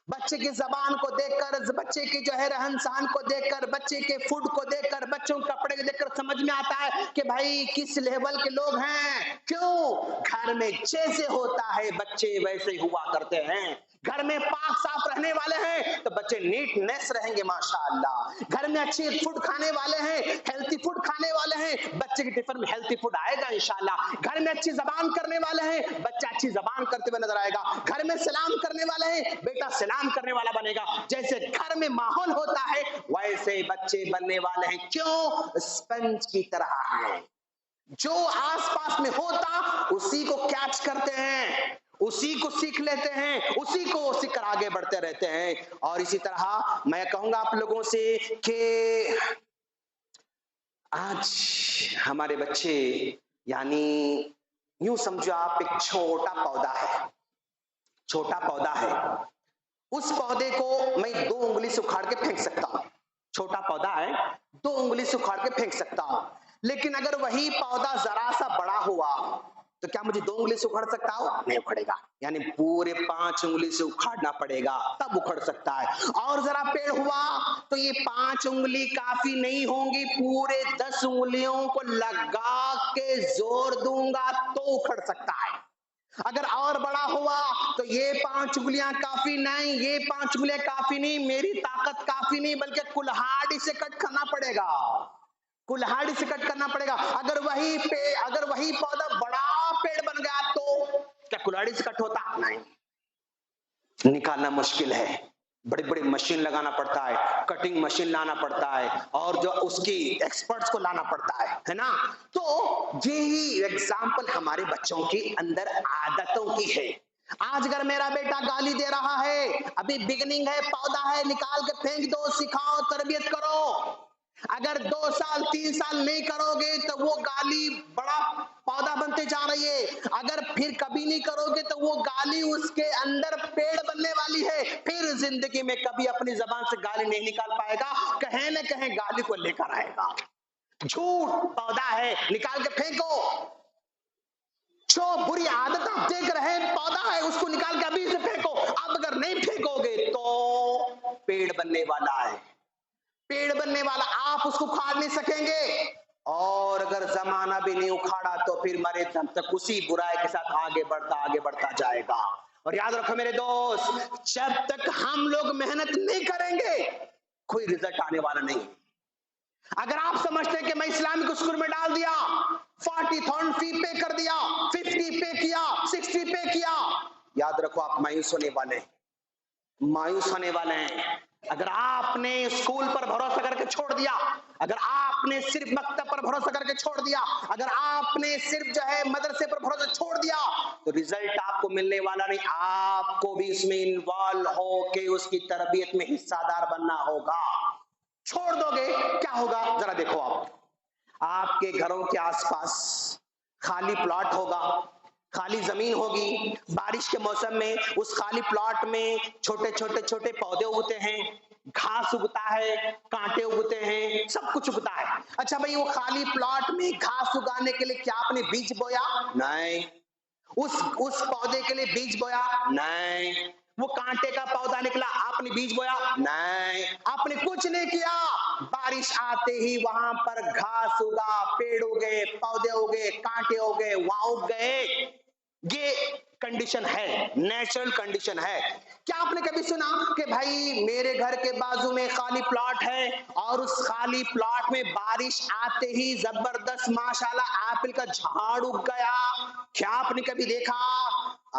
بچے کی زبان کو دیکھ کر، بچے کی جو ہے رہن سہن کو دیکھ کر، بچے کے فوڈ کو دیکھ کر، بچوں کے کپڑے کو دیکھ کر سمجھ میں آتا ہے کہ بھائی کس لیول کے لوگ ہیں۔ کیوں؟ گھر میں جیسے ہوتا ہے بچے ویسے ہوا کرتے ہیں، گھر میں پاک صاف رہنے والے ہیں تو بچے نیٹ نیس رہیں گے ماشاءاللہ، گھر میں اچھی فوڈ کھانے والے ہیں، ہیلتھی فوڈ کھانے والے ہیں، بچے کے ٹفن میں ہیلتھی فوڈ آئے گا انشاءاللہ، گھر میں اچھی زبان کرنے والے ہیں، بچہ اچھی زبان کرتے ہوئے نظر آئے گا، گھر میں سلام کرنے والے ہیں، بیٹا سلام کرنے والا بنے گا۔ جیسے گھر میں ماحول ہوتا ہے ویسے بچے بننے والے ہیں، کیوں؟ اسپنج کی طرح ہیں، جو آس پاس میں ہوتا اسی کو کیچ کرتے ہیں، اسی کو سیکھ لیتے ہیں، اسی کو سیکھ کر آگے بڑھتے رہتے ہیں۔ اور اسی طرح میں کہوں گا آپ لوگوں سے کہ آج ہمارے بچے یعنی یوں سمجھو آپ ایک چھوٹا پودا ہے، چھوٹا پودا ہے، اس پودے کو میں 2 انگلی سے اکھاڑ کے پھینک سکتا ہوں، چھوٹا پودا ہے 2 انگلی سے اکھاڑ کے پھینک سکتا ہوں، لیکن اگر وہی پودا ذرا سا بڑا ہوا تو کیا مجھے 2 انگلی سے اکھاڑ سکتا ہو؟ نہیں اکھڑے گا، یعنی پورے 5 انگلی سے اکھاڑنا پڑے گا تب اکھڑ سکتا ہے۔ اور ذرا پیڑ ہوا تو یہ 5 انگلی کافی نہیں ہوں گی، پورے 10 انگلیوں کو لگا کے زور دوں گا تو اکھڑ سکتا ہے۔ اگر اور بڑا ہوا تو یہ 5 انگلیاں کافی نہیں، یہ 5 انگلیاں کافی نہیں، میری طاقت کافی نہیں، بلکہ کلہاڑی سے کٹ کرنا پڑے گا، کلہاڑی سے کٹ کرنا پڑے گا۔ اگر وہی پودا بڑا پیڑ بن گیا تو کیا کلہاڑی سے کٹ ہوتا؟ نہیں، نکالنا مشکل ہے، بڑی بڑی مشین لگانا پڑتا ہے، کٹنگ مشین لانا پڑتا ہے، اور جو اس کی ایکسپرٹس کو لانا پڑتا ہے نا۔ تو یہی ایگزامپل ہمارے بچوں کے اندر عادتوں کی ہے۔ آج اگر میرا بیٹا گالی دے رہا ہے، ابھی بگننگ ہے، پودا ہے، نکال کے پھینک دو، سکھاؤ، تربیت کرو۔ اگر 2 سال 3 سال نہیں کرو گے تو وہ گالی بڑا پودا بنتے جا رہی ہے، اگر پھر کبھی نہیں کرو گے تو وہ گالی اس کے اندر پیڑ بننے والی ہے، پھر زندگی میں کبھی اپنی زبان سے گالی نہیں نکال پائے گا، کہیں نہ کہیں گالی کو لے کر آئے گا۔ جھوٹ پودا ہے، نکال کے پھینکو۔ جو بری عادت آپ دیکھ رہے ہیں پودا ہے، اس کو نکال کے ابھی سے پھینکو، اب اگر نہیں پھینکو گے تو پیڑ بننے والا ہے، پیڑ بننے والا، آپ اس کو کھاڑ نہیں سکیں گے، اور اگر زمانہ بھی نہیں اکھاڑا تو پھر مرے دم تک اسی برائی کے ساتھ آگے بڑھتا جائے گا۔ اور یاد رکھو میرے دوست، جب تک ہم لوگ محنت نہیں کریں گے کوئی رزلٹ آنے والا نہیں۔ اگر آپ سمجھتے ہیں کہ میں اسلامک اسکول میں ڈال دیا، 40,000 فی پے کر دیا، 50 پے کیا، 60 پے کیا، یاد رکھو آپ مایوس ہونے والے ہیں، مایوس ہونے والے ہیں۔ اگر آپ نے اسکول پر بھروسہ کر کے چھوڑ دیا، اگر آپ نے صرف مکتب پر بھروسہ کر کے چھوڑ دیا، اگر آپ نے صرف جو ہے مدرسے پر بھروسہ چھوڑ دیا تو رزلٹ آپ کو ملنے والا نہیں، آپ کو بھی اس میں انوالو ہو کے اس کی تربیت میں حصہ دار بننا ہوگا۔ چھوڑ دو گے کیا ہوگا ذرا دیکھو آپ، آپ کے گھروں کے آس پاس خالی پلاٹ ہوگا، خالی زمین ہوگی، بارش کے موسم میں اس خالی پلاٹ میں چھوٹے چھوٹے چھوٹے پودے اگتے ہیں، گھاس اگتا ہے، کانٹے اگتے ہیں، سب کچھ اگتا ہے. اچھا بھائی، وہ خالی پلاٹ میں گھاس اگانے کے لیے کیا آپ نے بیج بویا؟ نہیں. اس پودے کے لیے بیج بویا؟ نہیں. وہ کانٹے کا پودا نکلا، آپ نے بیج بویا؟ نہیں. آپ نے کچھ نہیں کیا. بارش آتے ہی وہاں پر گھاس اگا، پیڑ اگے، پودے اگے، کانٹے اگے، وہاں اگ گئے. یہ کنڈیشن ہے، نیچرل کنڈیشن ہے. کیا آپ نے کبھی سنا کہ بھائی میرے گھر کے بازو میں خالی پلاٹ ہے اور اس خالی پلاٹ میں بارش آتے ہی زبردست ماشاءاللہ ایپل کا جھاڑ اگ گیا؟ کیا آپ نے کبھی دیکھا؟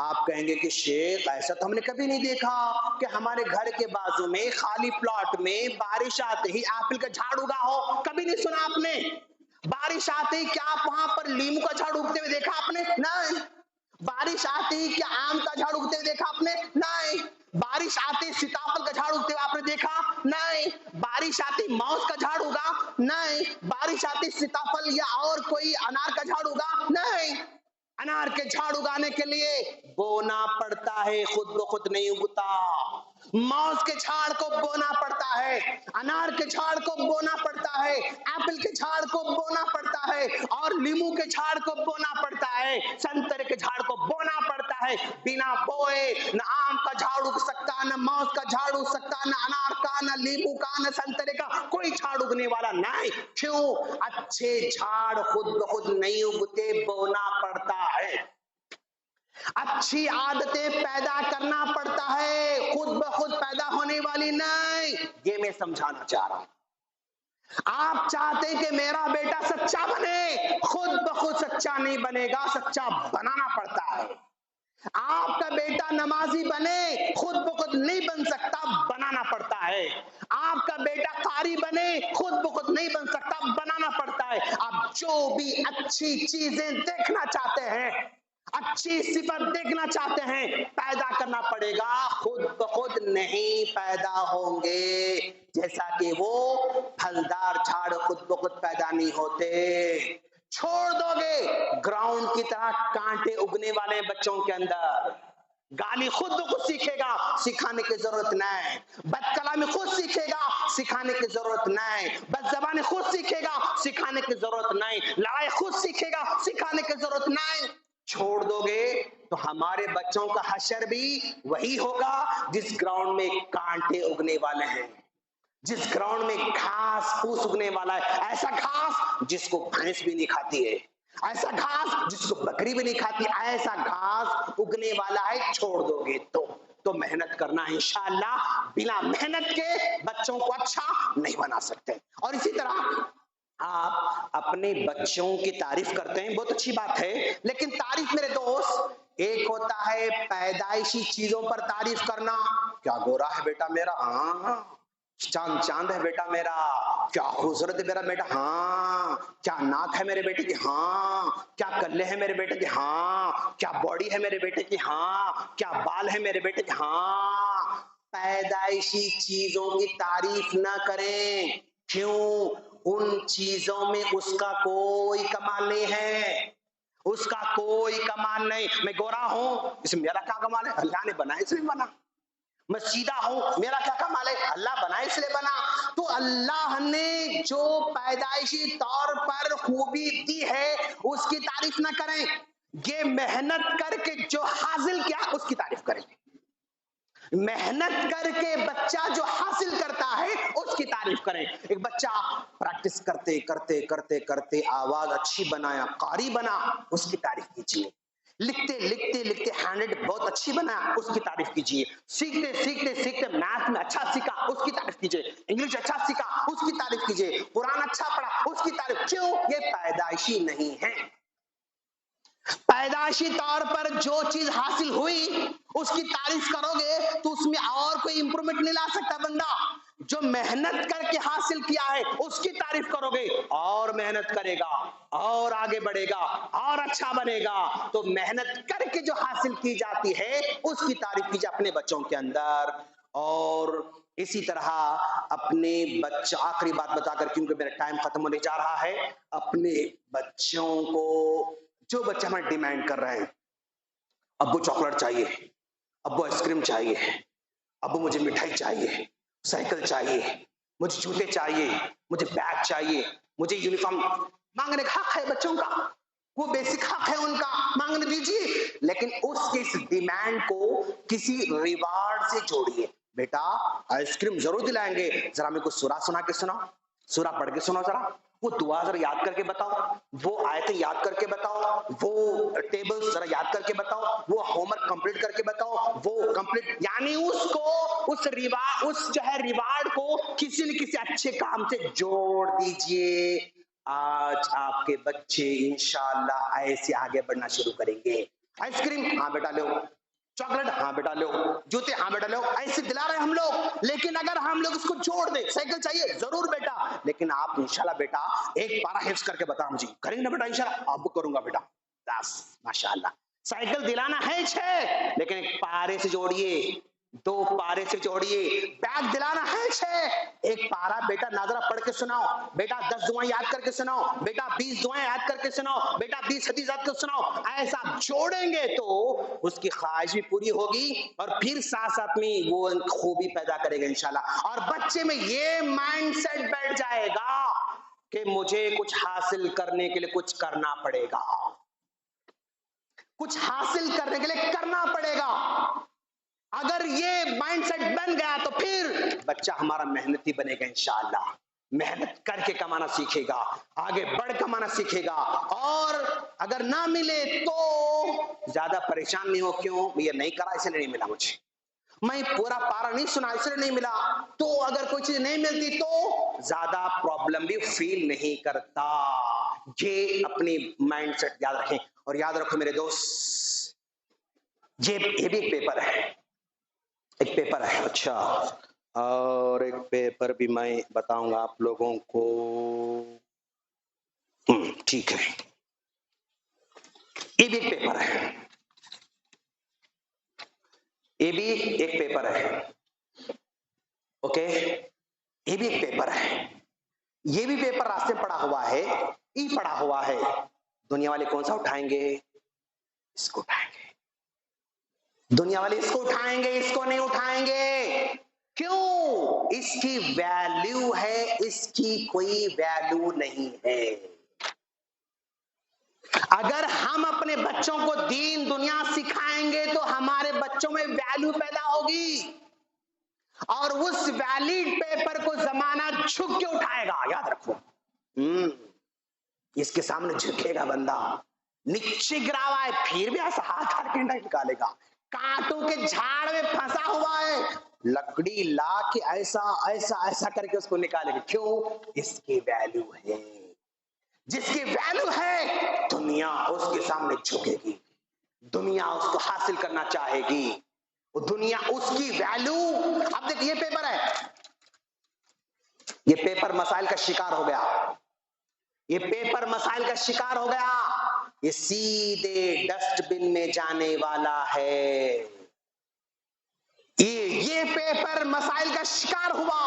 آپ کہیں گے کہ شیخ ایسا تو ہم نے کبھی نہیں دیکھا کہ ہمارے گھر کے بازو میں خالی پلاٹ میں بارش آتے ہی ایپل کا جھاڑ اگا ہو. کبھی نہیں سنا آپ نے؟ بارش آتے ہی کیا آپ وہاں پر لیمو کا جھاڑ اگتے ہوئے دیکھا آپ نے؟ نہیں. بارش آتی ہی کیا آم کا جھاڑ اگتے ہوئے دیکھا آپ نے؟ نہیں. بارش آتی سیتافل کا جھاڑ اگتے ہوئے آپ نے دیکھا؟ نہیں. بارش آتی موز کا جھاڑ اگا؟ نہیں. بارش آتی سیتافل یا اور کوئی انار کا جھاڑ اگا؟ نہیں. انار کے جھاڑ اگانے کے لیے بونا پڑتا ہے، خود بخود نہیں اگتا. موز کے جھاڑ کو بونا پڑتا ہے، انار کے جھاڑ کو بونا پڑتا ہے، ایپل کے جھاڑ کو بونا پڑتا ہے، اور لیمو کے جھاڑ کو بونا پڑتا ہے، سنترے کے جھاڑ کو بونا پڑتا ہے. بنا بوئے نہ آم کا جھاڑ اگ سکتا، نہ موز کا جھاڑ اگ سکتا، نہ انار کا، نہ لیمو کا، نہ سنترے کا، کوئی جھاڑ اگنے والا نہیں. کیوں؟ اچھے جھاڑ خود بخود نہیں اگتے، بونا پڑتا ہے. اچھی عادتیں پیدا کرنا پڑتا ہے، خود بخود پیدا ہونے والی نہیں. یہ میں سمجھانا چاہ رہا ہوں. آپ چاہتے ہیں کہ میرا بیٹا سچا بنے، خود بخود سچا نہیں بنے گا، سچا بنانا پڑتا ہے. آپ کا بیٹا نمازی بنے، خود بخود نہیں بن سکتا، بنانا پڑتا ہے. آپ کا بیٹا قاری بنے، خود بخود نہیں بن سکتا، بنانا پڑتا ہے. آپ جو بھی اچھی چیزیں دیکھنا چاہتے ہیں، اچھی صفت دیکھنا چاہتے ہیں، پیدا کرنا پڑے گا، خود بخود نہیں پیدا ہوں گے. جیسا کہ وہ پھلدار جھاڑ خود بخود پیدا نہیں ہوتے. چھوڑ دو گے گراؤنڈ کی طرح کانٹے اگنے والے بچوں کے اندر. گالی خود بخود سیکھے گا، سکھانے کی ضرورت نہیں. بد کلامی خود سیکھے گا، سکھانے کی ضرورت نہیں. بد زبانی خود سیکھے گا، سکھانے کی ضرورت نہیں. لڑائی خود سیکھے گا، سکھانے کی ضرورت نہیں. چھوڑ دو گے تو ہمارے بچوں کا حشر بھی وہی ہوگا جس گراؤنڈ میں کانٹے اگنے والے ہیں، جس گراؤنڈ میں گھاس پھوس اگنے والا ہے. ایسا گھاس جس کو بھینس بھی نہیں کھاتی ہے، ایسا گھاس جس کو بکری بھی نہیں کھاتی، ایسا گھاس اگنے والا ہے. چھوڑ دو گے تو محنت کرنا ہے انشاءاللہ. بنا محنت کے بچوں کو اچھا نہیں بنا سکتے. اور اسی طرح آپ اپنے بچوں کی تعریف کرتے ہیں، بہت اچھی بات ہے، لیکن تعریف میرے دوست، ایک ہوتا ہے پیدائشی چیزوں پر تعریف کرنا. کیا گورا ہے بیٹا میرا، ہاں. چاند چاند ہے بیٹا میرا، کیا خوبصورت ہے میرا بیٹا، ہاں. کیا ناک ہے میرے بیٹے کی، ہاں. کیا کلے ہیں میرے بیٹے کی، ہاں. کیا باڈی ہے میرے بیٹے کی، ہاں. کیا بال ہے میرے بیٹے کے، ہاں. پیدائشی چیزوں کی تعریف نہ کریں. کیوں؟ ان چیزوں میں اس کا کوئی کمال نہیں ہے، اس کا کوئی کمال نہیں. میں گورا ہوں، اس میں میرا کیا کمال ہے؟ اللہ نے بنا اس لیے بنا. میں سیدھا ہوں، میرا کیا کمال ہے؟ اللہ بنا اس لیے بنا. تو اللہ نے جو پیدائشی طور پر خوبی دی ہے اس کی تعریف نہ کریں. یہ محنت کر کے جو حاصل کیا اس کی تعریف کریں. محنت کر کے بچہ جو حاصل کرتا ہے اس کی تعریف کریں. ایک بچہ پریکٹس کرتے کرتے کرتے کرتے آواز اچھی بنایا، قاری بنا، اس کی تعریف کیجیے. لکھتے لکھتے لکھتے ہینڈ بہت اچھی بنا، اس کی تعریف کیجیے. سیکھتے سیکھتے سیکھتے میتھ میں اچھا سیکھا، اس کی تعریف کیجیے. انگلش اچھا سیکھا، اس کی تعریف کیجیے. قرآن اچھا پڑھا، اس کی تعریف. کیوں؟ یہ پیدائشی نہیں ہے. پیدائشی طور پر جو چیز حاصل ہوئی اس کی تعریف کرو گے تو اس میں اور کوئی امپرومنٹ نہیں لا سکتا بندہ. جو محنت کر کے حاصل کیا ہے اس کی تعریف کرو گے اور محنت کرے گا اور آگے بڑھے گا اور اچھا بنے گا. تو محنت کر کے جو حاصل کی جاتی ہے اس کی تعریف کیجیے اپنے بچوں کے اندر. اور اسی طرح اپنے بچہ، آخری بات بتا کر کیونکہ میرا ٹائم ختم ہونے جا رہا ہے، اپنے بچوں کو، جو بچہ ہمیں ڈیمانڈ کر رہے ہیں، ابو چاکلیٹ چاہیے، ابو آئس کریم چاہیے، ابو مجھے مٹھائی چاہیے، سائیکل چاہیے، مجھے جوتے چاہیے، مجھے بیگ چاہیے، مجھے یونیفارم، مانگنے کا حق ہے بچوں کا، وہ بیسک حق ہے ان کا، مانگنے دیجیے، لیکن اس کی اس ڈیمانڈ کو کسی ریوارڈ سے جوڑیے. بیٹا آئس کریم ضرور دلائیں گے، ذرا میرے کو سورہ سنا کے سناؤ، سورہ پڑھ کے سناؤ، ذرا وہ دعا ذرا یاد کر کے بتاؤ، وہ آیتیں یاد کر کے بتاؤ، وہ ٹیبل ذرا یاد کر کے بتاؤ، وہ ہوم ورک کمپلیٹ کر کے بتاؤ، وہ کمپلیٹ، یعنی اس کو اس جو ہے ریوارڈ کو کسی نہ کسی اچھے کام سے جوڑ دیجئے. آج آپ کے بچے انشاءاللہ ایسے آگے بڑھنا شروع کریں گے. آئس کریم ہاں بیٹا لو، چاکلیٹ ہاں بیٹا لو، جوتے ہاں بیٹا لو، ایسے دلا رہے ہم لوگ، لیکن اگر ہم لوگ اس کو جوڑ دیں، سائیکل چاہیے ضرور بیٹا، لیکن آپ انشاءاللہ بیٹا ایک پارا حفظ کر کے بتا مجھے، کریں گے نا بیٹا انشاءاللہ؟ اب کروں گا بیٹا، بس ماشاءاللہ. سائیکل دلانا ہے 6 لیکن ایک پارے سے جوڑیے، 2 پارے سے جوڑیے. بیگ دلانا ہے 6، ایک پارا بیٹا ناظرہ پڑھ کے سناؤ، بیٹا 10 دعائیں یاد کر کے سناؤ، بیٹا 20 دعائیں یاد کر کے سناؤ، بیٹا 20 حدیث یاد کر کے سناؤ. ایسا جوڑیں گے تو اس کی خواہش بھی پوری ہوگی اور پھر ساتھ ساتھ میں وہ خوبی پیدا کرے گا انشاءاللہ. اور بچے میں یہ مائنڈ سیٹ بیٹھ جائے گا کہ مجھے کچھ حاصل کرنے کے لیے کچھ کرنا پڑے گا، کچھ حاصل کرنے کے لیے کرنا پڑے گا. اگر یہ مائنڈ سیٹ بن گیا تو پھر بچہ ہمارا محنتی بنے گا انشاءاللہ، محنت کر کے کمانا سیکھے گا، آگے بڑھ کمانا سیکھے گا. اور اگر نہ ملے تو زیادہ پریشان نہیں ہو، کیوں یہ نہیں کرا اس لیے نہیں ملا، مجھے میں پورا پارا نہیں سنا اس لیے نہیں ملا. تو اگر کوئی چیز نہیں ملتی تو زیادہ پرابلم بھی فیل نہیں کرتا. یہ اپنی مائنڈ سیٹ یاد رکھیں. اور یاد رکھو میرے دوست، یہ بھی ایک پیپر ہے، ایک پیپر ہے. اچھا، اور ایک پیپر بھی میں بتاؤں گا آپ لوگوں کو. ٹھیک ہے، یہ بھی ایک پیپر ہے، یہ بھی ایک پیپر ہے. اوکے، یہ بھی ایک پیپر ہے. یہ بھی پیپر راستے پڑا ہوا ہے، یہ پڑا ہوا ہے. دنیا والے کون سا اٹھائیں گے؟ اس کو اٹھائیں گے. دنیا والے اس کو اٹھائیں گے، اس کو نہیں اٹھائیں گے. کیوں؟ اس کی ویلیو ہے، اس کی کوئی ویلیو نہیں ہے. اگر ہم اپنے بچوں کو دین دنیا سکھائیں گے تو ہمارے بچوں میں ویلیو پیدا ہوگی، اور اس ویلڈ پیپر کو زمانہ جھک کے اٹھائے گا. یاد رکھو، اس کے سامنے جھکے گا بندہ، نیچے گرا ہوا ہے پھر بھی ایسا ہاتھ کر کے نکالے گا. کانٹوں کے جھاڑ میں پھنسا ہوا ہے، لکڑی لا کے ایسا ایسا ایسا کر کے اس کو نکالے گا. کیوں؟ اس کی ویلیو ہے. جس کی ویلیو ہے دنیا اس کے سامنے جھکے گی، دنیا اس کو حاصل کرنا چاہے گی، دنیا اس کی ویلیو. اب دیکھ، یہ پیپر ہے، یہ پیپر مسائل کا شکار ہو گیا، یہ پیپر مسائل کا شکار ہو گیا، یہ سیدھے ڈسٹ بن میں جانے والا ہے. یہ پیپر مسائل کا شکار ہوا،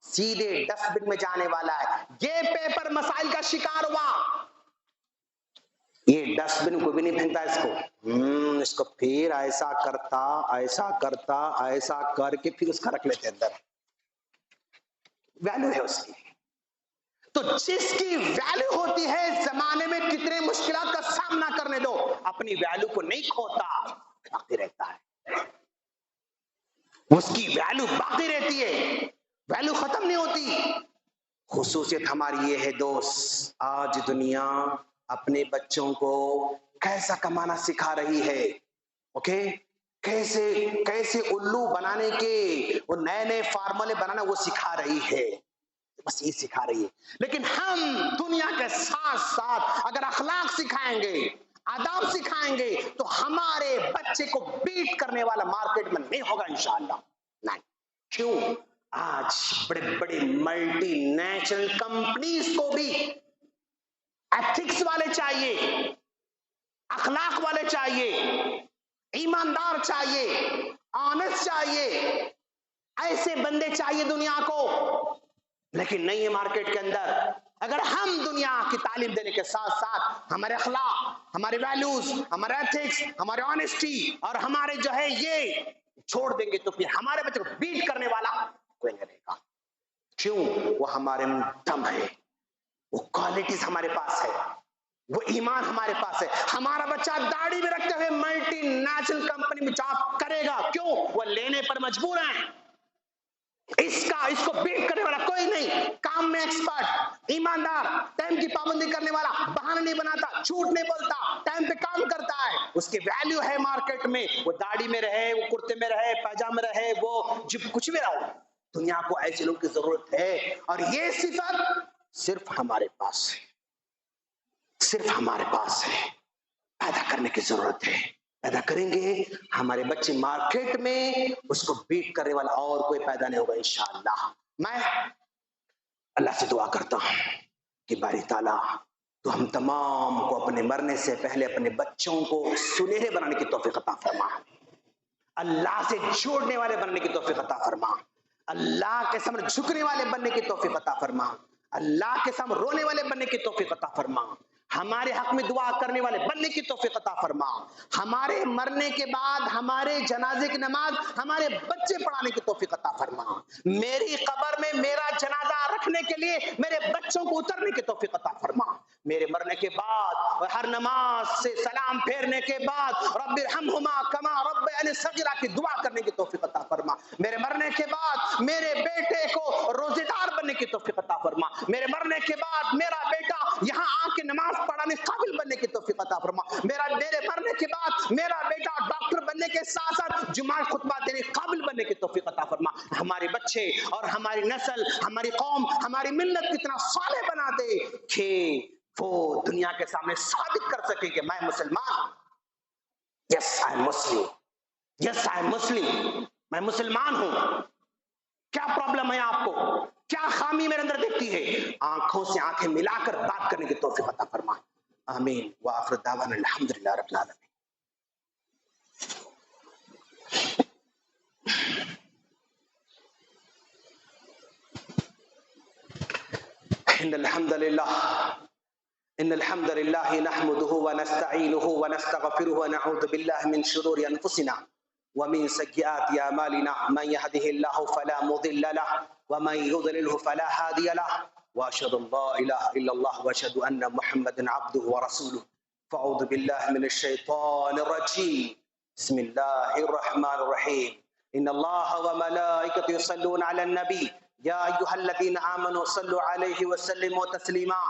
سیدھے ڈسٹ بن میں جانے والا ہے. یہ پیپر مسائل کا شکار ہوا، یہ ڈسٹ بن کو بھی نہیں پھینکتا اس کو پھر ایسا کرتا ایسا کرتا ایسا کر کے پھر اس کا رکھ لیتے اندر. ویلیو ہے اس کی. تو جس کی ویلیو ہوتی ہے زمانے میں کتنے مشکلات کا سامنا کرنے دو، اپنی ویلیو کو نہیں کھوتا، باقی رہتا ہے. اس کی ویلیو باقی رہتی ہے، ویلیو ختم نہیں ہوتی. خصوصیت ہماری یہ ہے دوست، آج دنیا اپنے بچوں کو کیسا کمانا سکھا رہی ہے. اوکے، کیسے الو بنانے کے وہ نئے فارمولے بنانا وہ سکھا رہی ہے، بس یہ سکھا رہی ہے. لیکن ہم دنیا کے ساتھ ساتھ اگر اخلاق سکھائیں گے، آداب سکھائیں گے، تو ہمارے بچے کو بیٹ کرنے والا مارکیٹ میں نہیں ہوگا انشاءاللہ. نہیں. کیوں؟ آج بڑے بڑے ملٹی نیشنل کمپنیز کو بھی ایتھکس والے چاہیے، اخلاق والے چاہیے، ایماندار چاہیے، آنےسٹ چاہیے. ایسے بندے چاہیے دنیا کو، لیکن نہیں ہے مارکیٹ کے اندر۔ اگر ہم دنیا کی تعلیم دینے کے ساتھ ساتھ ہمارے اخلاق، ہمارے ویلیوز، ہمارے ایتھکس، ہمارے آنےسٹی اور ہمارے جو ہے یہ چھوڑ دیں گے تو پھر ہمارے بچے کو بیٹ کرنے والا کوئی نہیں رہے گا۔ کیوں؟ وہ ہمارے دم ہے، وہ کوالٹیز ہمارے پاس ہے، وہ ایمان ہمارے پاس ہے۔ ہمارا بچہ داڑھی میں رکھتے ہوئے ملٹی نیشنل کمپنی میں جاب کرے گا، کیوں؟ وہ لینے پر مجبور ہیں۔ اس کو بیٹ کرنے والا کوئی نہیں، کام میں ایکسپرٹ، ایماندار، ٹائم کی پابندی کرنے والا، بہانہ نہیں بناتا، جھوٹ نہیں بولتا، ٹائم پہ کام کرتا ہے، اس کی ویلیو ہے مارکیٹ میں۔ وہ داڑھی میں رہے، وہ کرتے میں رہے، پاجامے میں رہے، وہ کچھ بھی رہو، دنیا کو ایسے لوگوں کی ضرورت ہے۔ اور یہ صفت صرف ہمارے پاس ہے، صرف ہمارے پاس ہے، پیدا کرنے کی ضرورت ہے۔ پیدا کریں گے، ہمارے بچے مارکیٹ میں اس کو بیٹ کرنے والا اور کوئی پیدا نہیں ہوگا انشاءاللہ۔ میں اللہ سے دعا کرتا ہوں کہ باری تعالیٰ تو ہم تمام کو اپنے مرنے سے پہلے اپنے بچوں کو سنہرے بنانے کی توفیق عطا فرما، اللہ سے جوڑنے والے بننے کی توفیق عطا فرما، اللہ کے سامنے جھکنے والے بننے کی توفیق عطا فرما، اللہ کے سامنے رونے والے بننے کی توفیق عطا فرما، ہمارے حق میں دعا کرنے والے بننے کی توفیق عطا فرما، ہمارے مرنے کے بعد ہمارے جنازے کی نماز ہمارے بچے پڑھانے کی توفیق عطا فرما، میری قبر میں میرا جنازہ رکھنے کے لیے میرے بچوں کو اترنے کی توفیق عطا فرما، میرے مرنے کے بعد ہر نماز سے سلام پھیرنے کے بعد رب ارحمہما کما ربیانی صغیرہ کی دعا کرنے کی توفیق عطا فرما، میرے مرنے کے بعد میرے بیٹے کو روزے دار بننے کی توفیق عطا فرما، میرے مرنے کے بعد میرا بیٹا یہاں آ کے نماز پڑھانے قابل بننے کی توفیق عطا فرما، میرے مرنے کے بعد میرا بیٹا ڈاکٹر بننے کے ساتھ ساتھ جمعہ خطبہ دینے قابل بننے کی توفیق عطا فرما، ہمارے بچے اور ہماری نسل، ہماری قوم، ہماری ملت کتنا صالح بنا دے کہ وہ دنیا کے سامنے ثابت کر سکے کہ میں مسلمان، یس I am Muslim, yes I am مسلم، میں مسلمان ہوں۔ کیا پرابلم ہے آپ کو؟ کیا خامی میرے اندر دیکھتی ہے؟ آنکھوں سے آنکھیں ملا کر بات کرنے کی توفیق عطا فرما، آمین وآخر دعوانا الحمدللہ رب العالمین۔ ان الحمد لله نحمده ونستعينه ونستغفره ونعوذ بالله من شرور انفسنا ومن سيئات اعمالنا، من يهده الله فلا مضل له ومن يضلله فلا هادي له، واشهد ان لا اله الا الله واشهد ان محمدا عبده ورسوله، فاعوذ بالله من الشيطان الرجيم، بسم الله الرحمن الرحيم، ان الله وملائكته يصلون على النبي يا ايها الذين امنوا صلوا عليه وسلموا تسليما،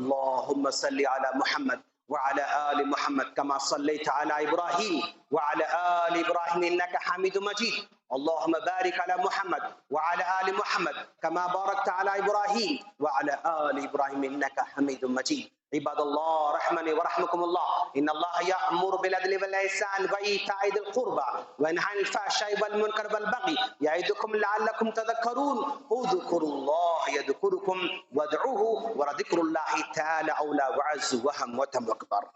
اللهم صل على محمد وعلى آل محمد كما صليت على إبراهيم وعلى آل إبراهيم إنك حميد مجيد، اللهم بارك على محمد وعلى آل محمد كما باركت على إبراهيم وعلى آل إبراهيم إنك حميد مجيد۔ عباد الله رحمني ورحمكم الله، إن الله يأمر بالعدل والإحسان وإيتاء ذي القربى وينهى عن الفحشاء والمنكر والبغي يعظكم لعلكم تذكرون، اذكروا الله يذكركم وادعوه ولذكر الله تعالى أولى وعز وهم وتم أكبر۔